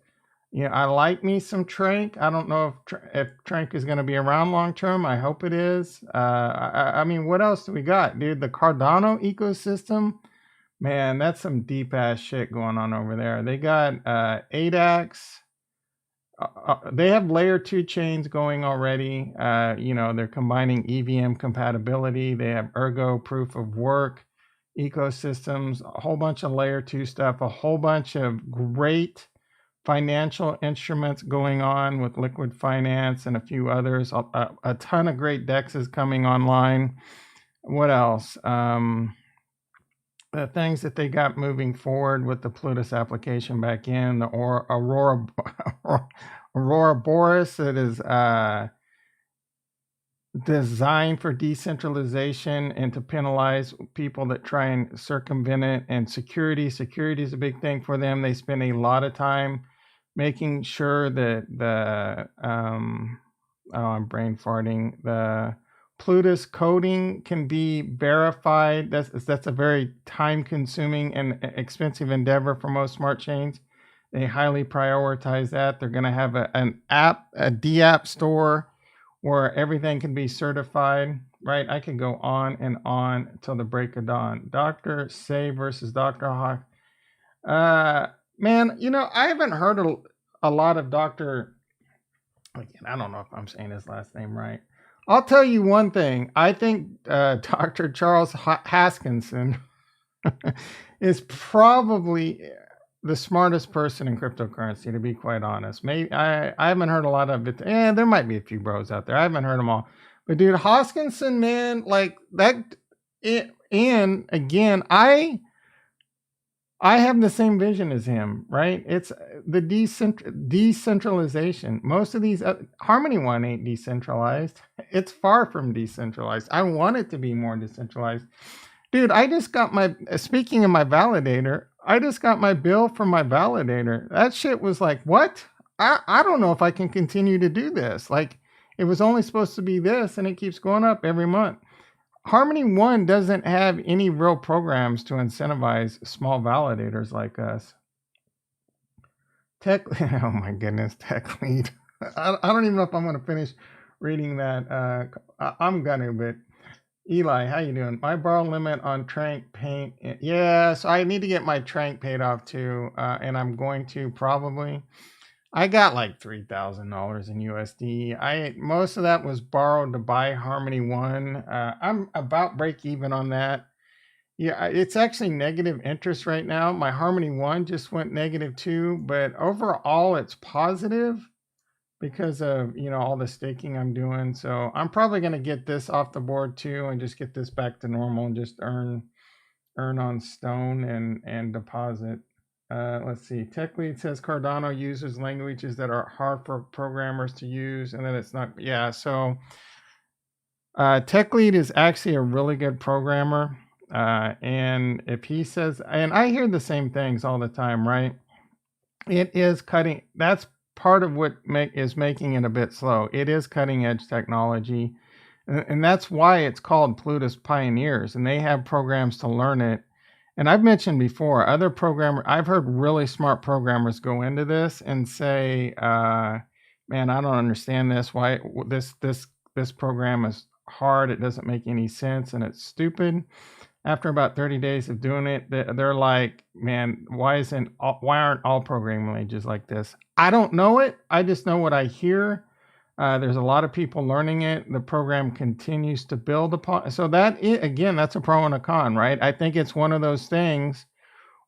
I like me some Trank. I don't know if Trank is going to be around long term. I hope it is. I mean, what else do we got, dude? The Cardano ecosystem, man, that's some deep ass shit going on over there. They got ADAX. They have layer 2 chains going already. They're combining EVM compatibility. They have Ergo proof of work ecosystems, a whole bunch of layer 2 stuff, a whole bunch of great financial instruments going on with liquid finance and a few others, a ton of great dexes coming online. What else? The things that they got moving forward with the Plutus application back in, the Aurora Boris that is designed for decentralization and to penalize people that try and circumvent it, and security. Security is a big thing for them. They spend a lot of time making sure that I'm brain farting, the Plutus coding can be verified. That's a very time-consuming and expensive endeavor for most smart chains. They highly prioritize that. They're going to have a DApp store where everything can be certified, right? I could go on and on till the break of dawn. Dr. Say versus Dr. Hawk. Man, I haven't heard a lot of Dr. Again, I don't know if I'm saying his last name right. I'll tell you one thing. I think Dr. Charles Haskinson is probably the smartest person in cryptocurrency, to be quite honest. Maybe I haven't heard a lot of it. There might be a few bros out there. I haven't heard them all. But dude, Hoskinson, man, like that. And again, I have the same vision as him, right? It's the decentralization. Most of these Harmony One ain't decentralized. It's far from decentralized. I want it to be more decentralized. Dude, I just got speaking of my validator, I just got my bill from my validator. That shit was like, what? I don't know if I can continue to do this. Like, it was only supposed to be this, and it keeps going up every month. Harmony One doesn't have any real programs to incentivize small validators like us. Oh my goodness, Tech Lead. I don't even know if I'm going to finish reading that. I'm going to, but Eli, how you doing? My borrow limit on Trank Paint. Yeah, so I need to get my Trank paid off too, and I'm going to probably. I got like $3,000 in USD. Most of that was borrowed to buy Harmony One. I'm about break even on that. Yeah, it's actually negative interest right now. My Harmony One just went -2, but overall it's positive because of all the staking I'm doing. So I'm probably going to get this off the board too and just get this back to normal and just earn on Stone and deposit. Let's see. Tech Lead says Cardano uses languages that are hard for programmers to use, and then it's not. Yeah, so Tech Lead is actually a really good programmer. And if he says, and I hear the same things all the time, right? It is cutting. That's part of what is making it a bit slow. It is cutting edge technology. And that's why it's called Plutus Pioneers, and they have programs to learn it. And I've mentioned before, I've heard really smart programmers go into this and say, man, I don't understand this. Why this program is hard. It doesn't make any sense and it's stupid. After about 30 days of doing it, they're like, man, why aren't all programming languages like this? I don't know it. I just know what I hear. There's a lot of people learning it. The program continues to build upon. So that's a pro and a con, right? I think it's one of those things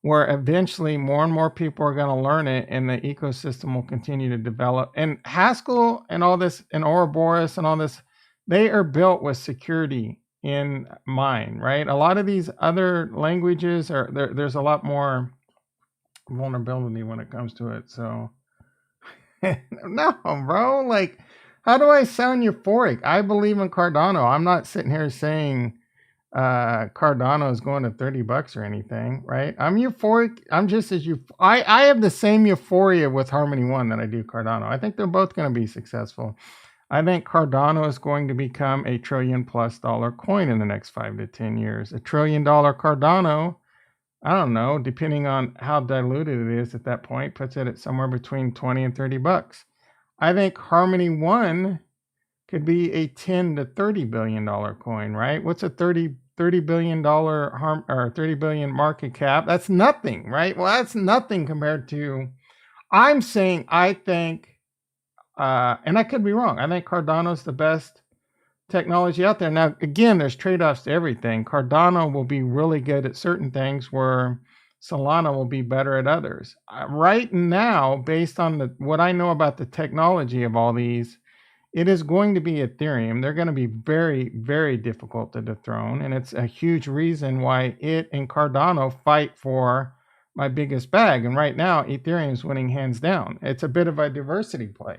where eventually more and more people are going to learn it and the ecosystem will continue to develop. And Haskell and all this and Ouroboros and all this, they are built with security in mind, right? A lot of these other languages there's a lot more vulnerability when it comes to it. So no, bro, like, how do I sound euphoric? I believe in Cardano. I'm not sitting here saying Cardano is going to $30 or anything, right? I'm euphoric. I'm just as I have the same euphoria with Harmony One that I do Cardano. I think they're both going to be successful. I think Cardano is going to become $1 trillion+ coin in the next 5 to 10 years. $1 trillion Cardano, I don't know, depending on how diluted it is at that point, puts it at somewhere between $20 and $30. I think Harmony One could be a $10 to $30 billion coin, right? What's a $30 billion or $30 billion market cap? That's nothing, right? Well, that's nothing compared to. I'm saying I think, and I could be wrong. I think Cardano's the best technology out there. Now, again, there's trade-offs to everything. Cardano will be really good at certain things where Solana will be better at others. Right now, based on what I know about the technology of all these, it is going to be Ethereum. They're going to be very, very difficult to dethrone. And it's a huge reason why it and Cardano fight for my biggest bag. And right now, Ethereum is winning hands down. It's a bit of a diversity play.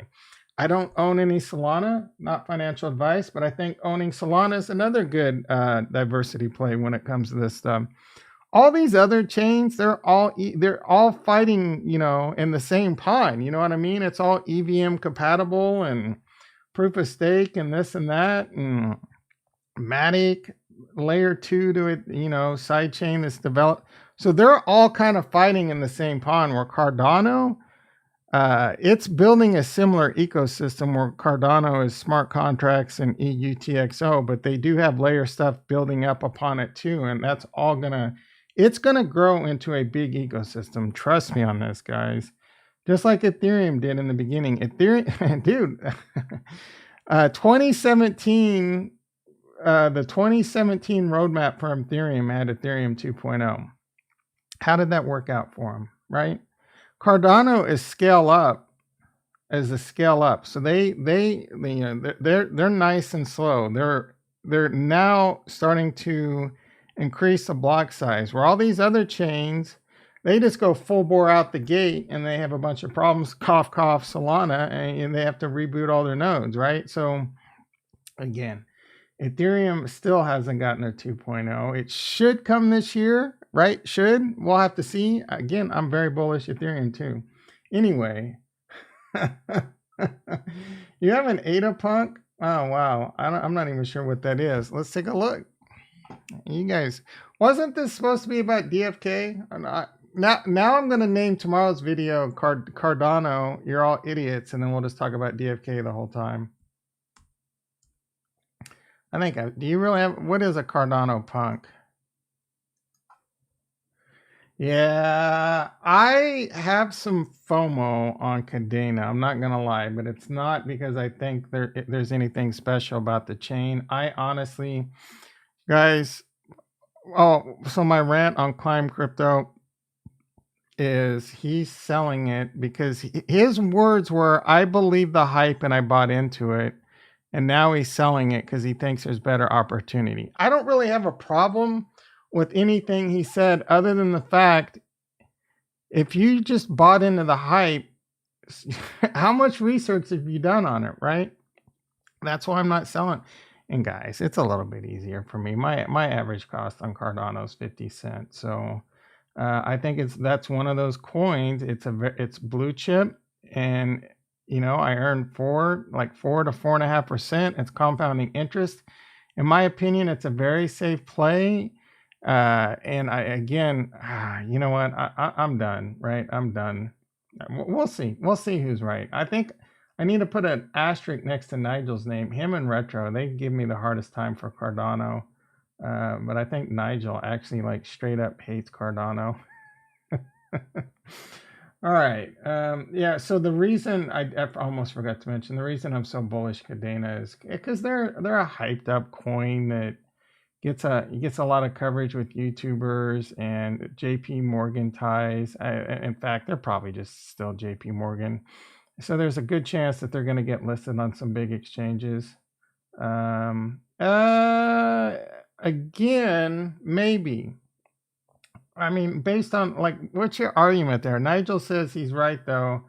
I don't own any Solana, not financial advice, but I think owning Solana is another good diversity play when it comes to this stuff. All these other chains, they're all fighting, in the same pond. You know what I mean? It's all EVM compatible and proof of stake and this and that and Matic layer 2 to it, side chain that's developed. So they're all kind of fighting in the same pond where Cardano, It's building a similar ecosystem where Cardano is smart contracts and EUTXO, but they do have layer stuff building up upon it too. And that's all it's gonna grow into a big ecosystem. Trust me on this, guys. Just like Ethereum did in the beginning. Ethereum, dude, 2017, the 2017 roadmap for Ethereum had Ethereum 2.0. How did that work out for them, right? Cardano is scale up as a scale up. So they're nice and slow. They're now starting to increase the block size, where all these other chains, they just go full bore out the gate and they have a bunch of problems, cough, cough, Solana, and they have to reboot all their nodes, right? So again, Ethereum still hasn't gotten their 2.0. It should come this year, right? We'll have to see. Again, I'm very bullish Ethereum too. Anyway, you have an ADA punk? Oh, wow. I'm not even sure what that is. Let's take a look. You guys, wasn't this supposed to be about DFK? Or not? Now I'm going to name tomorrow's video Cardano, You're All Idiots, and then we'll just talk about DFK the whole time. I think, do you really have, what is a Cardano punk? Yeah, I have some FOMO on Cardano. I'm not going to lie, but it's not because I think there's anything special about the chain. I honestly, guys, so my rant on Climb Crypto is he's selling it because his words were, I believe the hype and I bought into it. And now he's selling it because he thinks there's better opportunity. I don't really have a problem with anything he said other than the fact, if you just bought into the hype, how much research have you done on it, right? That's why I'm not selling. And guys, it's a little bit easier for me. My average cost on Cardano is 50 cents. So I think that's one of those coins. It's blue chip, and I earn 4 to 4.5%. It's compounding interest. In my opinion, it's a very safe play. And you know what? I'm done, right? I'm done. We'll see. We'll see who's right. I think I need to put an asterisk next to Nigel's name. Him and Retro, they give me the hardest time for Cardano. But I think Nigel actually straight up hates Cardano. All right. Yeah. So the reason I almost forgot to mention, the reason I'm so bullish Cardano is because they're a hyped up coin that gets a lot of coverage with YouTubers and JP Morgan ties. In fact, they're probably just still JP Morgan. So there's a good chance that they're going to get listed on some big exchanges. Again, maybe. I mean, based on what's your argument there? Nigel says he's right, though.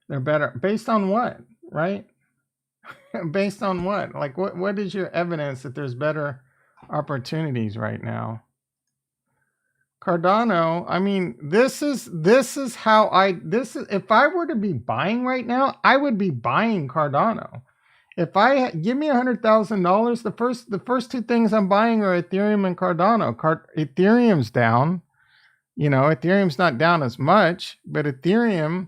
They're better. Based on what, right? Based on what? What is your evidence that there's better opportunities right now? Cardano, I mean, this is how if I were to be buying right now, I would be buying Cardano. If give me $100,000, the first two things I'm buying are Ethereum and Cardano. Ethereum's down. Ethereum's not down as much, but Ethereum,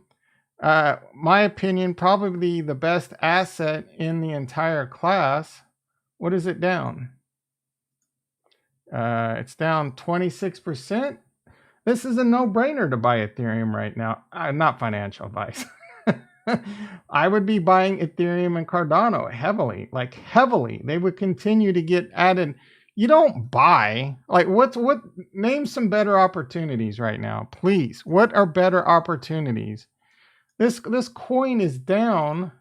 my opinion, probably the best asset in the entire class. What is it down? It's down 26%. This is a no-brainer to buy Ethereum right now. Not financial advice. I would be buying Ethereum and Cardano heavily. They would continue to get added. You don't buy, name some better opportunities right now, please. What are better opportunities? This coin is down.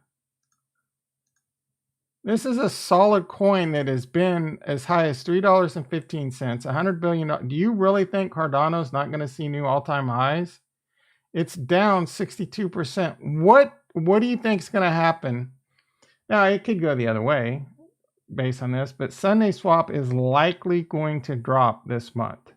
This is a solid coin that has been as high as $3.15, $100 billion. Do you really think Cardano's not going to see new all-time highs? It's down 62%. What do you think is going to happen? Now, it could go the other way based on this, but Sunday Swap is likely going to drop this month.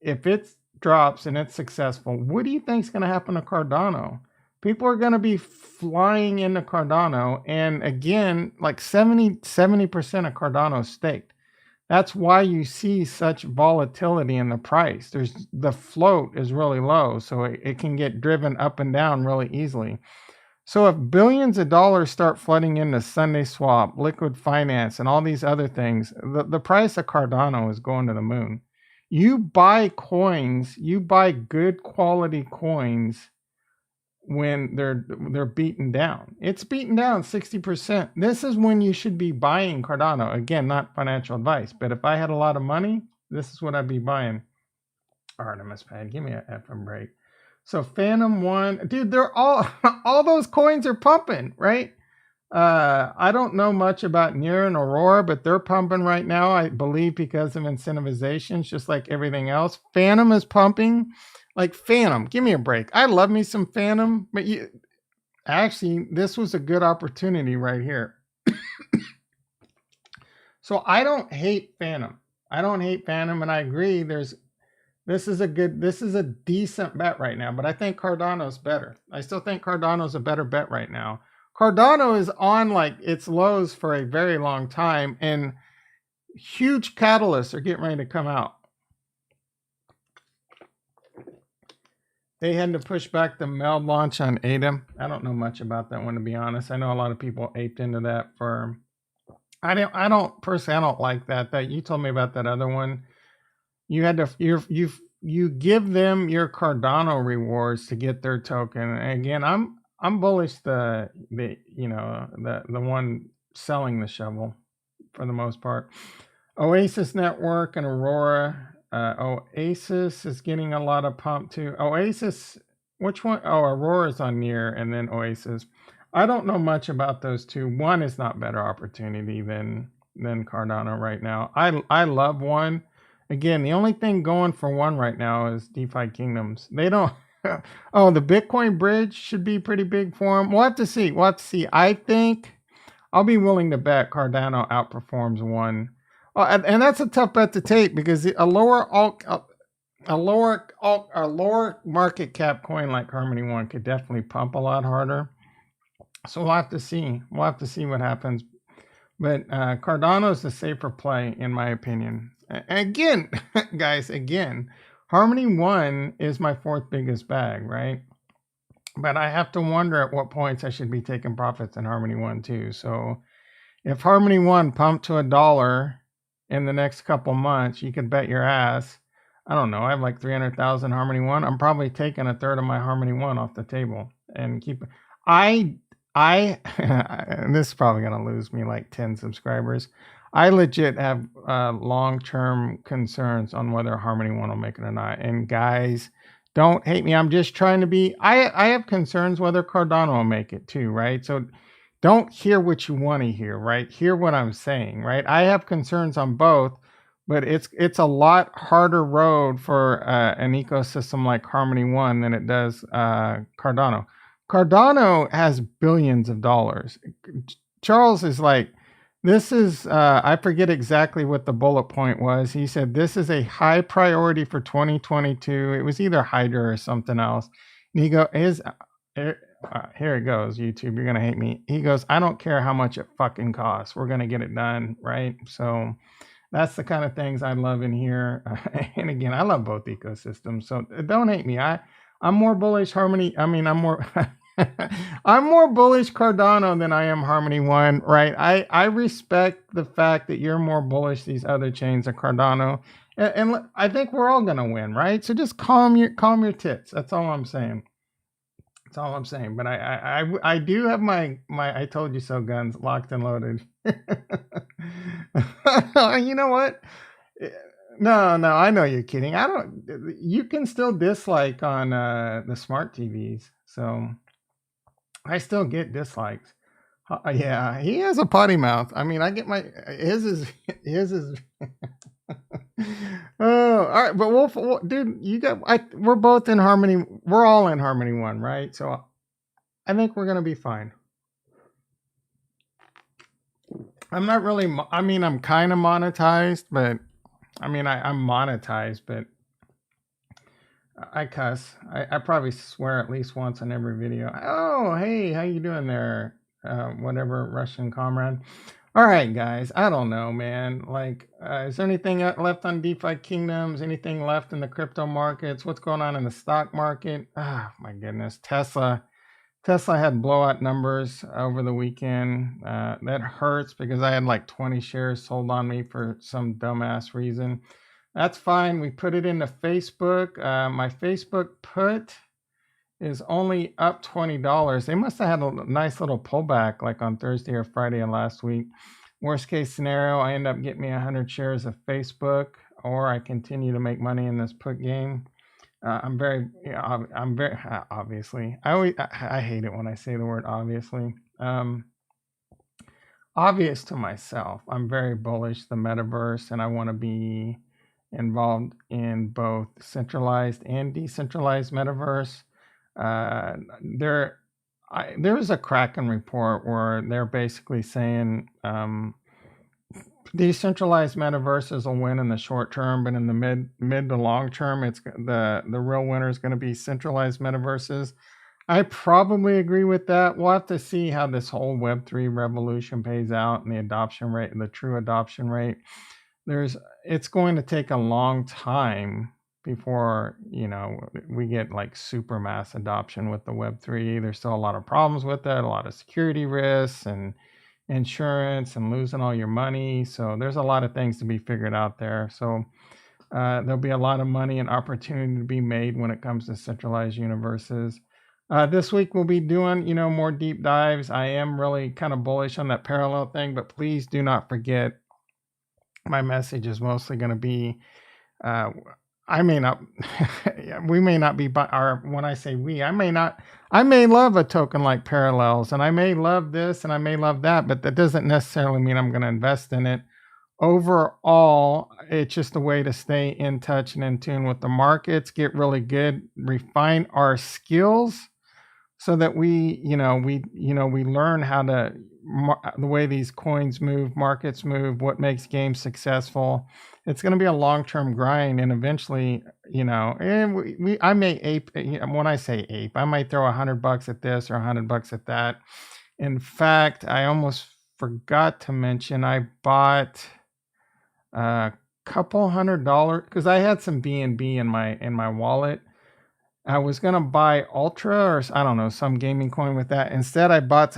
If it drops and it's successful, what do you think is going to happen to Cardano? People are going to be flying into Cardano, and again, 70% of Cardano is staked. That's why you see such volatility in the price. The float is really low, so it can get driven up and down really easily. So if billions of dollars start flooding into Sunday Swap, Liquid Finance, and all these other things, the price of Cardano is going to the moon. You buy coins, you buy good quality coins when they're beaten down. It's beaten down 60%. This is when you should be buying Cardano. Again, not financial advice, but if I had a lot of money, this is what I'd be buying. Artemis Pad, give me a effing break. So Phantom 1, dude, they're all those coins are pumping, right? I don't know much about Near and Aurora, but they're pumping right now, I believe, because of incentivizations, just like everything else. Phantom is pumping. Like Phantom, give me a break. I love me some Phantom, but actually, this was a good opportunity right here. So I don't hate Phantom. I don't hate Phantom, and I agree. This is a decent bet right now, but I think Cardano's better. I still think Cardano's a better bet right now. Cardano is on like its lows for a very long time, and huge catalysts are getting ready to come out. They had to push back the meld launch on ADA. I don't know much about that one, to be honest. I know a lot of people aped into that firm. I don't personally, I don't like that. That you told me about that other one. You had to you give them your Cardano rewards to get their token. And again, I'm bullish the one selling the shovel for the most part. Oasis Network and Aurora. Oasis is getting a lot of pump too. Oasis, which one? Oh, Aurora's on Near, and then Oasis. I don't know much about those two. One is not better opportunity than Cardano right now. I love one. Again, the only thing going for one right now is Defikingdoms. They don't. Oh, the Bitcoin bridge should be pretty big for them. We'll have to see. I think I'll be willing to bet Cardano outperforms one. Oh, and that's a tough bet to take because a lower market cap coin like Harmony One could definitely pump a lot harder. So we'll have to see. We'll have to see what happens. But Cardano is the safer play, in my opinion. Again, guys, Harmony One is my fourth biggest bag, right? But I have to wonder at what points I should be taking profits in Harmony One too. So if Harmony One pumped to $1 in the next couple months, you could bet your ass. I don't know. I have like 300,000 Harmony One. I'm probably taking a third of my Harmony One off the table and keep. And this is probably gonna lose me like 10 subscribers. I legit have long-term concerns on whether Harmony One will make it or not. And guys, don't hate me. I'm just trying to be. I have concerns whether Cardano will make it too, right? So don't hear what you want to hear, right? Hear what I'm saying, right? I have concerns on both, but it's a lot harder road for an ecosystem like Harmony One than it does Cardano. Cardano has billions of dollars. Charles is like, this is, I forget exactly what the bullet point was. He said, this is a high priority for 2022. It was either Hydra or something else. And he goes, here it goes, YouTube, you're going to hate me. He goes, I don't care how much it fucking costs. We're going to get it done, right? So that's the kind of things I love in here. And again, I love both ecosystems. So don't hate me. I'm more bullish I'm more bullish Cardano than I am Harmony One, right? I respect the fact that you're more bullish these other chains than Cardano, and I think we're all gonna win, right? So just calm your tits. That's all I'm saying. That's all I'm saying. But I do have my I told you so guns locked and loaded. You know what? No, I know you're kidding. You can still dislike on the smart TVs, so I still get dislikes. Yeah, he has a potty mouth. I mean, I get his is. Oh, all right, but dude, we're both in Harmony. We're all in Harmony One, right? So I think we're gonna be fine. I'm not really. I mean, I'm kind of monetized, but I'm monetized, but I cuss. I probably swear at least once on every video. Oh, hey, how you doing there? Whatever, Russian comrade. All right, guys. I don't know, man. Like, is there anything left on DeFi Kingdoms? Anything left in the crypto markets? What's going on in the stock market? Ah, my goodness. Tesla had blowout numbers over the weekend. That hurts because I had like 20 shares sold on me for some dumbass reason. That's fine. We put it into Facebook. My Facebook put is only up $20. They must have had a nice little pullback like on Thursday or Friday of last week. Worst case scenario, I end up getting me 100 shares of Facebook, or I continue to make money in this put game. I'm very obviously. I hate it when I say the word obviously. Obvious to myself, I'm very bullish the metaverse, and I want to be involved in both centralized and decentralized metaverse. Uh, there, there was a Kraken report where they're basically saying decentralized metaverses will win in the short term, but in the mid to long term, it's the real winner is going to be centralized metaverses. I probably agree with that. We'll have to see how this whole Web3 revolution pays out and the adoption rate and the true adoption rate. It's going to take a long time before, we get like super mass adoption with the Web3. There's still a lot of problems with it, a lot of security risks and insurance and losing all your money. So there's a lot of things to be figured out there. So there'll be a lot of money and opportunity to be made when it comes to centralized universes. This week we'll be doing, more deep dives. I am really kind of bullish on that parallel thing, but please do not forget my message is mostly going to be, I may not, we may not be, or when I say we, I may love a token like Parallels, and I may love this and I may love that, but that doesn't necessarily mean I'm going to invest in it. Overall, it's just a way to stay in touch and in tune with the markets, get really good, refine our skills so that we learn how to the way these coins move, markets move, what makes games successful. It's going to be a long-term grind, and eventually, and I may ape. When I say ape, I might throw $100 at this or $100 at that. In fact, I almost forgot to mention I bought a couple $100 because I had some BNB in my wallet. I was gonna buy Ultra or I don't know, some gaming coin with that. Instead, I bought.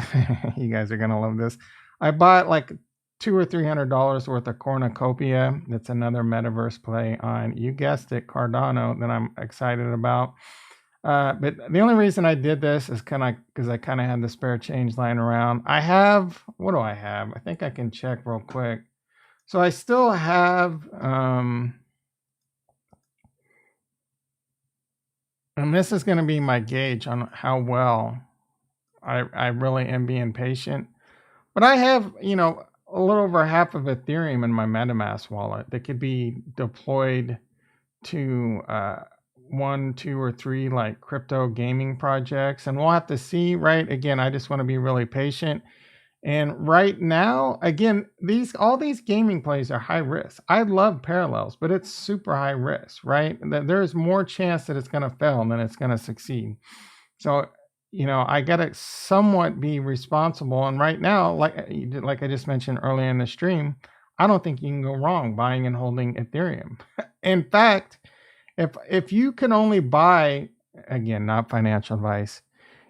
You guys are gonna love this. I bought like $200 or $300 worth of Cornucopia. That's another metaverse play on, you guessed it, Cardano, that I'm excited about. But the only reason I did this is because I kind of had the spare change lying around. What do I have? I think I can check real quick. So I still have. And this is going to be my gauge on how well I really am being patient. But I have, a little over half of Ethereum in my MetaMask wallet that could be deployed to one, two, or three like crypto gaming projects. And we'll have to see, right? Again, I just want to be really patient. And right now, again, all these gaming plays are high risk. I love Parallels, but it's super high risk, right? There's more chance that it's going to fail than it's going to succeed. So, I got to somewhat be responsible. And right now, like I just mentioned earlier in the stream, I don't think you can go wrong buying and holding Ethereum. In fact, if you can only buy, again, not financial advice,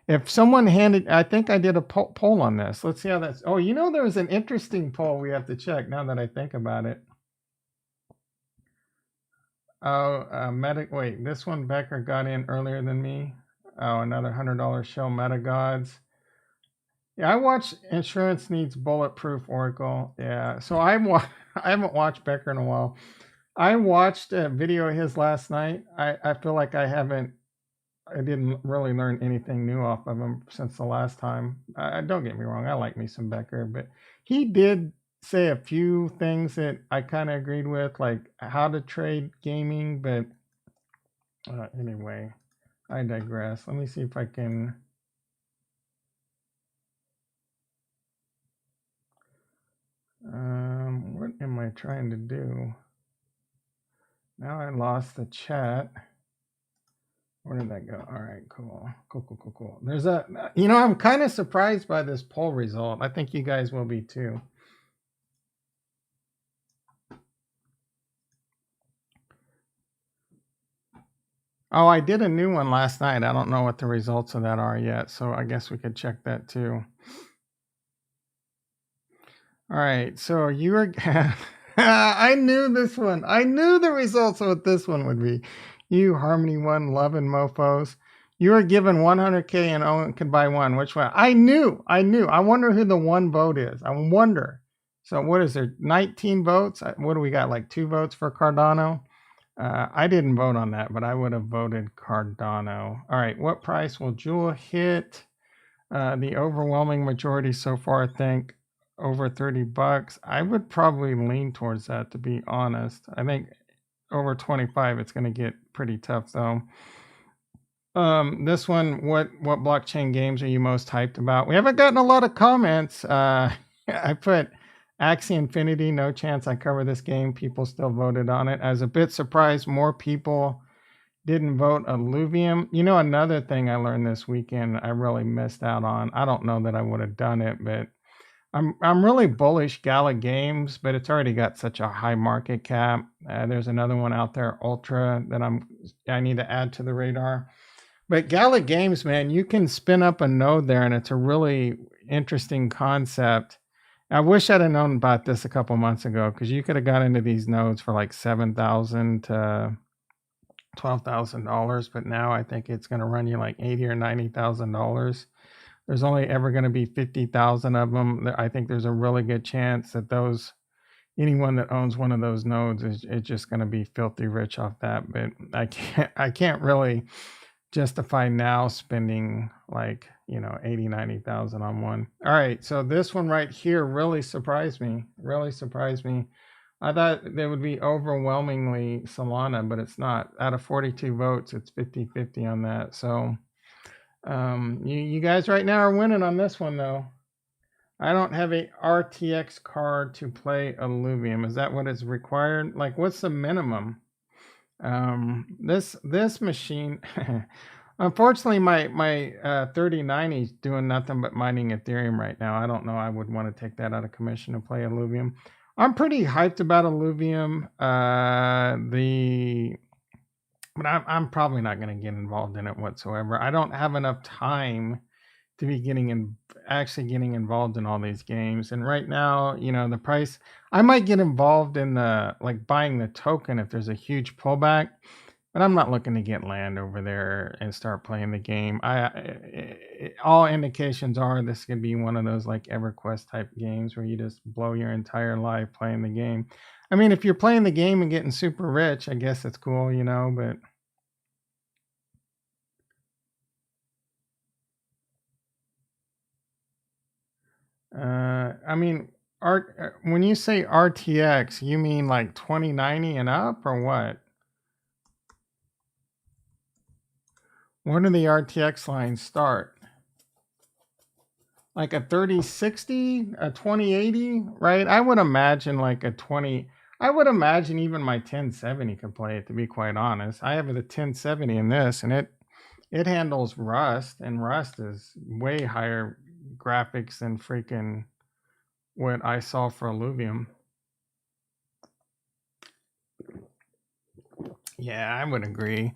if someone I think I did a poll on this. Let's see how that's. Oh, there was an interesting poll we have to check now that I think about it. Oh, wait, this one Becker got in earlier than me. Oh, another $100 show, Meta Gods. Yeah, I watched Insurance Needs Bulletproof Oracle. Yeah, so I haven't watched Becker in a while. I watched a video of his last night. I feel like I didn't really learn anything new off of him since the last time. Don't get me wrong, I like me some Becker, but he did say a few things that I kind of agreed with, like how to trade gaming, but anyway, I digress. Let me see if I can. What am I trying to do? Now I lost the chat. Where did that go? All right, cool. There's I'm kind of surprised by this poll result. I think you guys will be too. Oh, I did a new one last night. I don't know what the results of that are yet, so I guess we could check that too. All right, so you were. I knew this one. I knew the results of what this one would be. You Harmony One loving mofos. You were given 100K and only could buy one. Which one? I knew. I knew. I wonder who the one vote is. I wonder. So what is there? 19 votes. What do we got? Like 2 votes for Cardano. I didn't vote on that, but I would have voted Cardano. All right, what price will Jewel hit? The overwhelming majority so far think over $30. I would probably lean towards that, to be honest. I think over 25, it's going to get pretty tough though. This one, what blockchain games are you most hyped about? We haven't gotten a lot of comments. I put Axie Infinity, no chance I cover this game. People still voted on it. I was a bit surprised more people didn't vote Alluvium. You know, another thing I learned this weekend I really missed out on. I don't know that I would have done it, but I'm really bullish Gala Games, but it's already got such a high market cap. There's another one out there, Ultra, that I need to add to the radar. But Gala Games, man, you can spin up a node there, and it's a really interesting concept. I wish I'd have known about this a couple months ago, because you could have got into these nodes for like $7,000 to $12,000, but now I think it's going to run you like $80,000 or $90,000. There's only ever going to be 50,000 of them. I think there's a really good chance that anyone that owns one of those nodes is just going to be filthy rich off that. But I can't really justify now spending like 80,000, 90,000 on one. All right, so this one right here really surprised me. I thought they would be overwhelmingly Solana, but it's not. Out of 42 votes, it's 50-50 on that. So you guys right now are winning on this one, though. I don't have a RTX card to play Alluvium. Is that what is required? Like, what's the minimum? This machine, unfortunately, my 3090 is doing nothing but mining Ethereum right now. I don't know. I would want to take that out of commission to play Alluvium. I'm pretty hyped about Alluvium. But I'm probably not going to get involved in it whatsoever. I don't have enough time to be actually getting involved in all these games. And right now, the price, I might get involved in buying the token if there's a huge pullback, but I'm not looking to get land over there and start playing the game. All indications are this could be one of those like EverQuest type games where you just blow your entire life playing the game. I mean, if you're playing the game and getting super rich, I guess it's cool, but I mean, when you say RTX, you mean like 2090 and up, or what? When do the RTX lines start? Like a 3060, a 2080, right? I would imagine like a 20. I would imagine even my 1070 could play it, to be quite honest. I have the 1070 in this, and it handles Rust, and Rust is way higher graphics than freaking what I saw for Alluvium. Yeah, I would agree.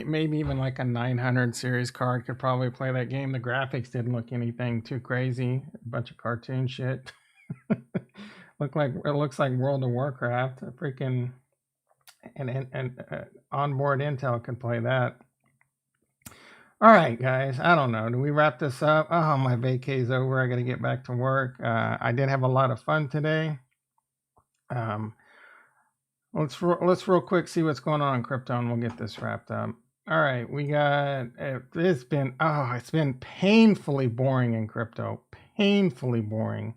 Maybe even like a 900 series card could probably play that game. The graphics didn't look anything too crazy. A bunch of cartoon shit. It looks like World of Warcraft. A freaking and onboard Intel could play that. All right, guys. I don't know. Do we wrap this up? Oh, my vacay's over. I got to get back to work. I did have a lot of fun today. Let's real quick see what's going on in crypto, and we'll get this wrapped up. All right, we got. It's been painfully boring in crypto. Painfully boring.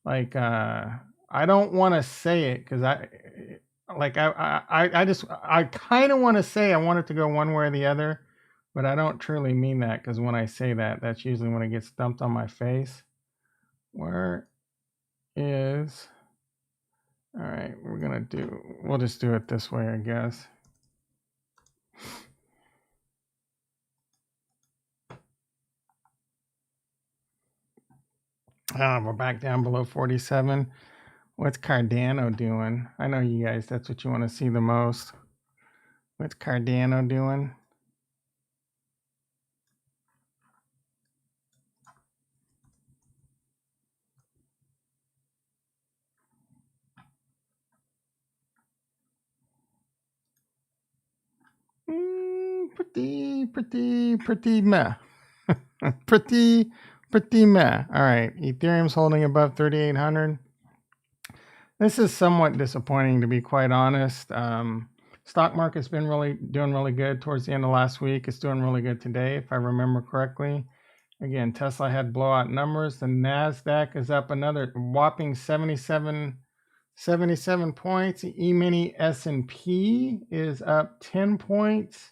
Like I don't want to say it because I kind of want to say I want it to go one way or the other, but I don't truly mean that, because when I say that, that's usually when it gets dumped on my face. Where is... All right, we'll just do it this way, I guess. We're back down below 47. What's Cardano doing? I know you guys, that's what you want to see the most. What's Cardano doing? Pretty meh. pretty meh. All right, Ethereum's holding above 3,800. This is somewhat disappointing, to be quite honest. Stock market's been doing really good towards the end of last week. It's doing really good today, if I remember correctly. Again, Tesla had blowout numbers. The NASDAQ is up another whopping 77 points. The E-mini S&P is up 10 points.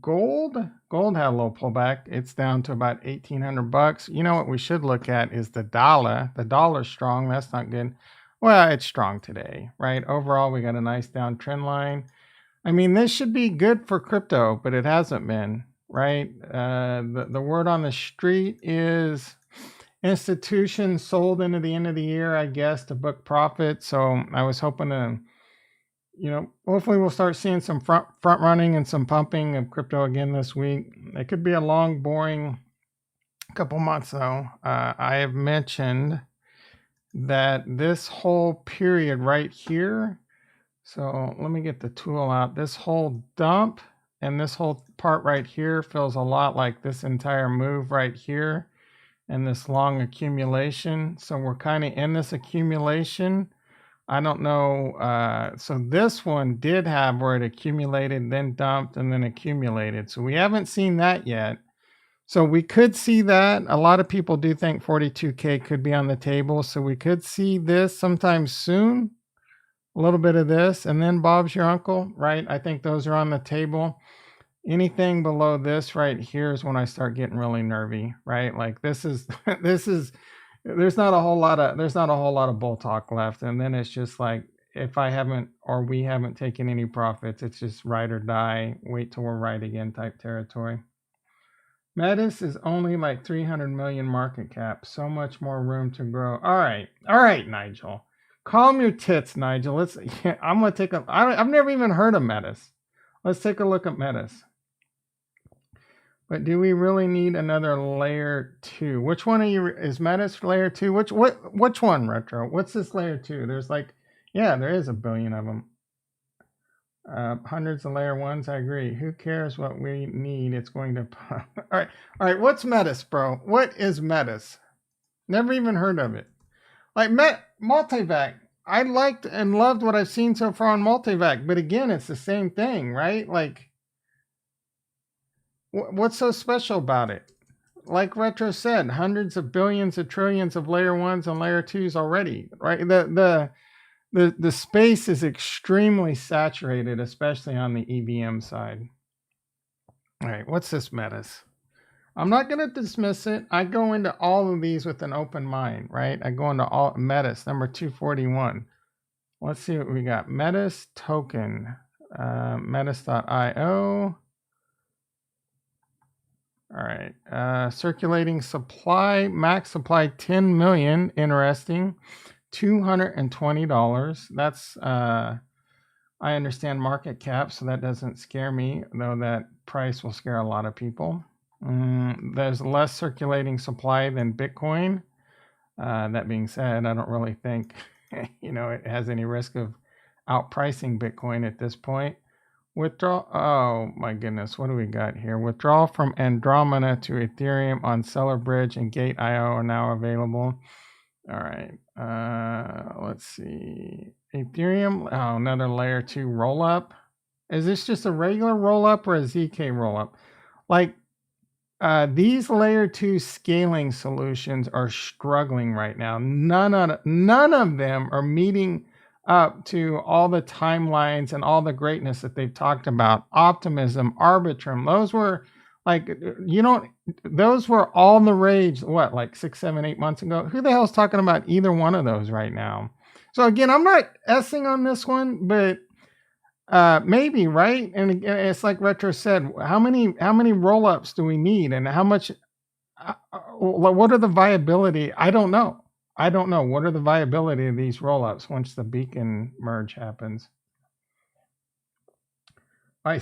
Gold had a little pullback. It's down to about $1,800. You know what we should look at is the dollar. The dollar's strong. That's not good. Well, it's strong today, right? Overall, we got a nice downtrend line. I mean, this should be good for crypto, but it hasn't been, right? The word on the street is institutions sold into the end of the year, I guess, to book profit. So I was hoping to, hopefully we'll start seeing some front running and some pumping of crypto again this week. It could be a long, boring couple months, though. I have mentioned that this whole period right here, so let me get the tool out. This whole dump and this whole part right here feels a lot like this entire move right here and this long accumulation. So we're kind of in this accumulation. I don't know. So this one did have where it accumulated, then dumped, and then accumulated. So we haven't seen that yet. So we could see that. A lot of people do think 42K could be on the table. So we could see this sometime soon. A little bit of this, and then Bob's your uncle, right? I think those are on the table. Anything below this right here is when I start getting really nervy, right? Like this is there's not a whole lot of bull talk left, and then it's just like if I haven't or we haven't taken any profits, it's just ride or die, wait till we're right again type territory. Metis is only like 300 million market cap, so much more room to grow. All right, Nigel. Calm your tits, Nigel. I'm gonna take I've never even heard of Metis. Let's take a look at Metis. But do we really need another layer 2? Which one is Metis layer 2? Which one, Retro? What's this layer 2? There's there is a billion of them. Hundreds of layer 1s, I agree. Who cares what we need? It's going to all right, what's Metis, bro? What is Metis? Never even heard of it. Like Multivac, I liked and loved what I've seen so far on Multivac, but again, it's the same thing, right? Like, what's so special about it? Like Retro said, hundreds of billions of trillions of layer 1s and layer 2s already, right? The space is extremely saturated, especially on the EVM side. All right, what's this Metis? I'm not going to dismiss it. I go into all of these with an open mind, right? I go into all Metis, number 241. Let's see what we got. Metis token, metis.io. All right, circulating supply, max supply 10 million. Interesting. $220. That's, I understand market cap, so that doesn't scare me, though that price will scare a lot of people. There's less circulating supply than Bitcoin. That being said, I don't really think it has any risk of outpricing Bitcoin at this point. Withdrawal. Oh my goodness, what do we got here? Withdrawal from Andromeda to Ethereum on Seller Bridge and Gate.io are now available. All right. Let's see. Ethereum. Oh, another layer 2 roll up. Is this just a regular roll up or a ZK roll up? Like, these layer 2 scaling solutions are struggling right now. None of them are meeting up to all the timelines and all the greatness that they've talked about. Optimism, Arbitrum, those were like, those were all the rage, what, like 6, 7, 8 months ago? Who the hell's talking about either one of those right now? So again, I'm not S-ing on this one, but maybe, right? And it's like Retro said, how many roll-ups do we need, and how much? What are the viability? I don't know. What are the viability of these roll-ups once the beacon merge happens? I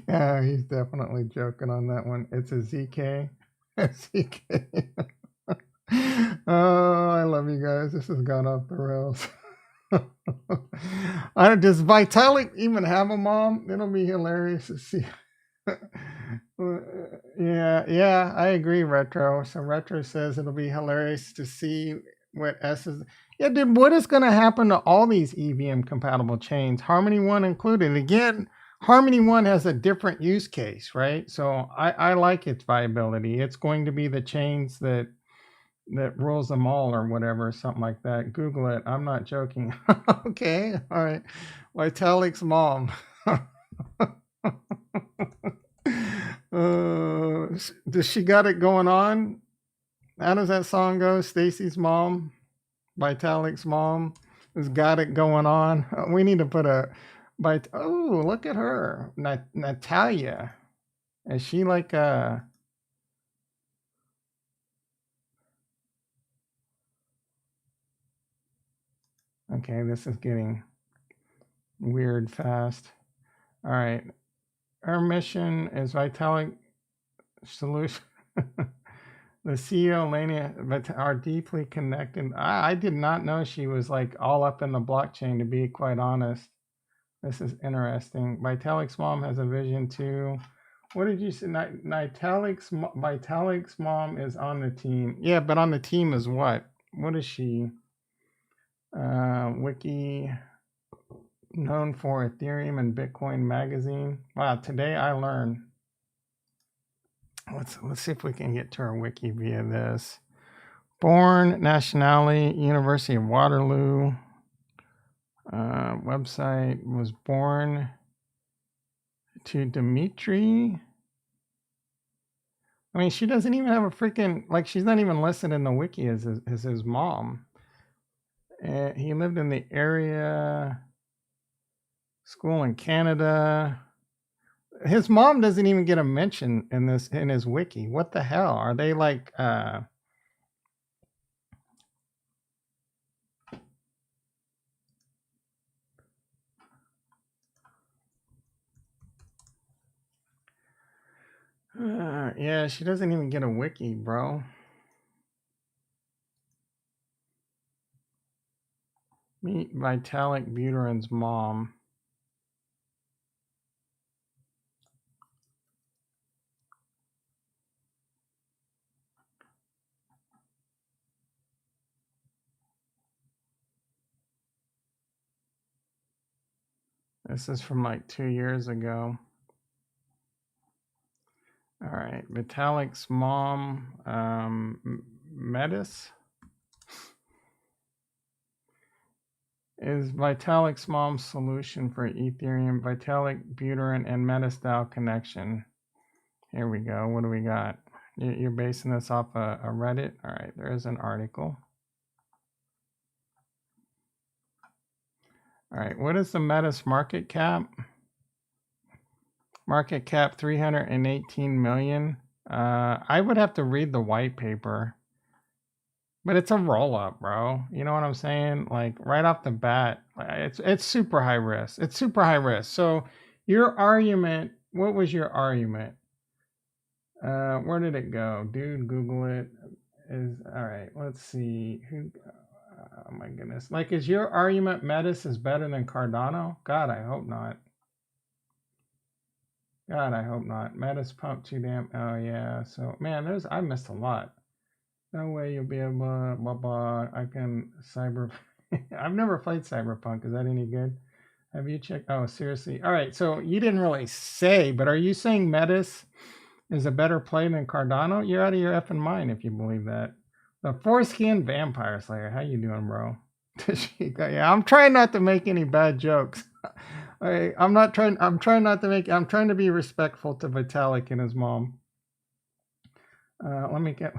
yeah, he's definitely joking on that one. It's a ZK. ZK. Oh, I love you guys. This has gone off the rails. Does Vitalik even have a mom? It'll be hilarious to see. Yeah, I agree, Retro. So Retro says it'll be hilarious to see what S is. Yeah, dude, what is going to happen to all these EVM compatible chains, Harmony One included? Again, Harmony One has a different use case, right? So I like its viability. It's going to be the chains that rules them all or whatever, something like that. Google it. I'm not joking. Okay, all right. Vitalik's mom. Does she got it going on? How does that song go? Stacy's mom, Vitalik's mom, has got it going on. We need to put a. Oh, look at her, Natalia. Is she like a? Okay, this is getting weird fast. All right, our mission is Vitalik solution. The CEO, Lania, are deeply connected. I did not know she was like all up in the blockchain, to be quite honest. This is interesting. Vitalik's mom has a vision too. What did you say? Vitalik's mom is on the team. Yeah, but on the team is what? What is she? Wiki, known for Ethereum and Bitcoin magazine. Wow, today I learned. Let's see if we can get to our wiki via this. Born, nationality, University of Waterloo. Website, was born to Dimitri. I mean, she doesn't even have a freaking, like, she's not even listed in the wiki as his mom. He lived in the area, school in Canada. His mom doesn't even get a mention in his wiki. What the hell? Are they like yeah, she doesn't even get a wiki, bro. Meet Vitalik Buterin's mom. This is from like 2 years ago. All right, Vitalik's mom, Metis. Is Vitalik's mom's solution for Ethereum, Vitalik, Buterin, and Metis-DAO connection. Here we go. What do we got? You're basing this off a Reddit? All right, there is an article. All right, what is the Metis market cap? Market cap 318 million. I would have to read the white paper, but it's a roll up, bro. You know what I'm saying? Like right off the bat, it's super high risk. It's super high risk. So your argument, what was your argument? Where did it go? Dude, Google it. Is all right. Let's see. Who? Oh my goodness. Like, is your argument Metis is better than Cardano? God, I hope not. God, I hope not. Metis pump too damn. Oh yeah. So man, I missed a lot. No way you'll be able to. Blah blah. I can cyber. I've never played Cyberpunk. Is that any good? Have you checked? Oh, seriously. All right. So you didn't really say, but are you saying Metis is a better play than Cardano? You're out of your effing mind if you believe that. The foreskin vampire slayer. How you doing, bro? Yeah, I'm trying not to make any bad jokes. I'm trying to be respectful to Vitalik and his mom. Let me get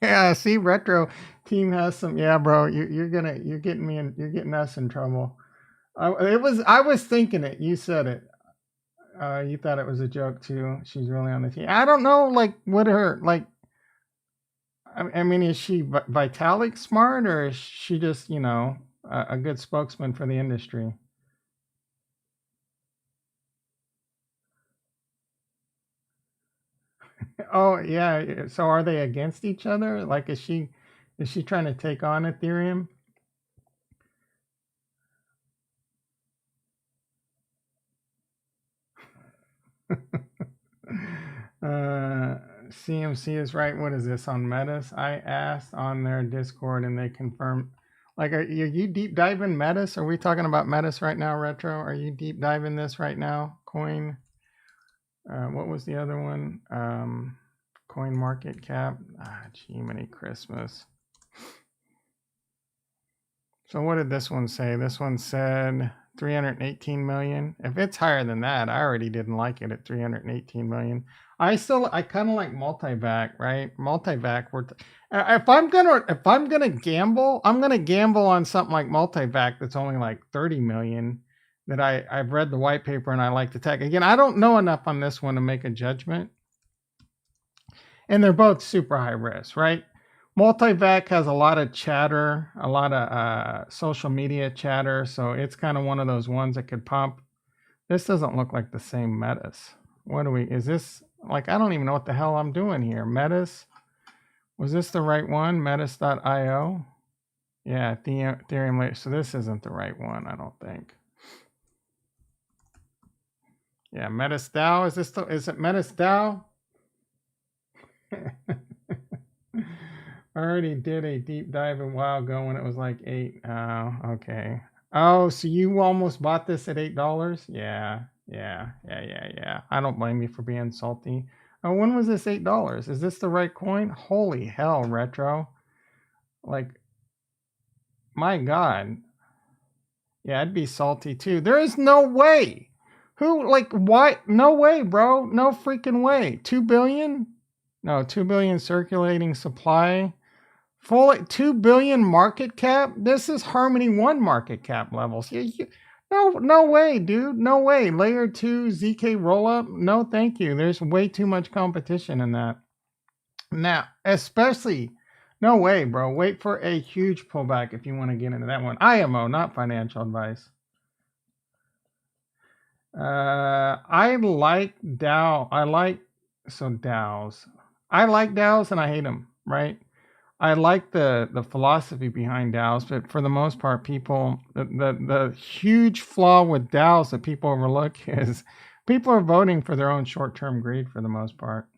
yeah, see, retro team has some. Yeah, bro, you're getting us in trouble. I was thinking it. You said it. You thought it was a joke too. She's really on the team. I don't know, like what her like. I mean, is she Vitalik smart or is she just a good spokesman for the industry? Oh yeah. So are they against each other? Like, is she trying to take on Ethereum? CMC is right. What is this on Metis? I asked on their Discord and they confirmed. Like, are you deep diving Metis? Are we talking about Metis right now, Retro? Are you deep diving this right now? Coin. What was the other one? Coin market cap. Gee, many Christmas. So what did this one say? This one said 318 million. If it's higher than that, I already didn't like it at 318 million. I kind of like multi-back, right? Multi-back. If I'm gonna gamble, I'm gonna gamble on something like multi-back that's only like 30 million. That I've read the white paper and I like the tech. Again, I don't know enough on this one to make a judgment. And they're both super high risk, right? Multivac has a lot of chatter, a lot of social media chatter, so it's kind of one of those ones that could pump. This doesn't look like the same Metis. Is this, like, I don't even know what the hell I'm doing here. Metis, was this the right one? Metis.io? Yeah, Ethereum, so this isn't the right one, I don't think. Yeah, Metis DAO, is it Metis DAO? I already did a deep dive a while ago when it was like $8. Oh, okay. Oh, so you almost bought this at $8? Yeah. I don't blame you for being salty. Oh, when was this $8? Is this the right coin? Holy hell, Retro. Like, my God. Yeah, I'd be salty too. There is no way. Why? No way, bro. No freaking way. 2 billion? No, 2 billion circulating supply. Full 2 billion market cap. This is Harmony 1 market cap levels. No way, dude. No way. Layer 2 ZK rollup. No, thank you. There's way too much competition in that. Now, especially, no way, bro. Wait for a huge pullback if you want to get into that one. IMO, not financial advice. I like DAO. DAOs. I like DAOs and I hate them, right? I like the philosophy behind DAOs, but for the most part, the huge flaw with DAOs that people overlook is people are voting for their own short-term greed for the most part.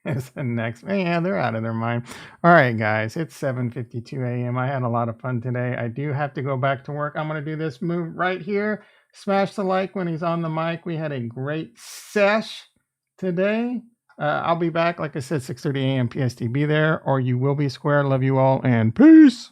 Is the next, yeah, they're out of their mind. All right, guys, it's 7:52 a.m. I had a lot of fun today. I do have to go back to work. I'm going to do this move right here. Smash the like when he's on the mic. We had a great sesh today. I'll be back, like I said, 6:30 a.m. PST. Be there or you will be square. Love you all and peace.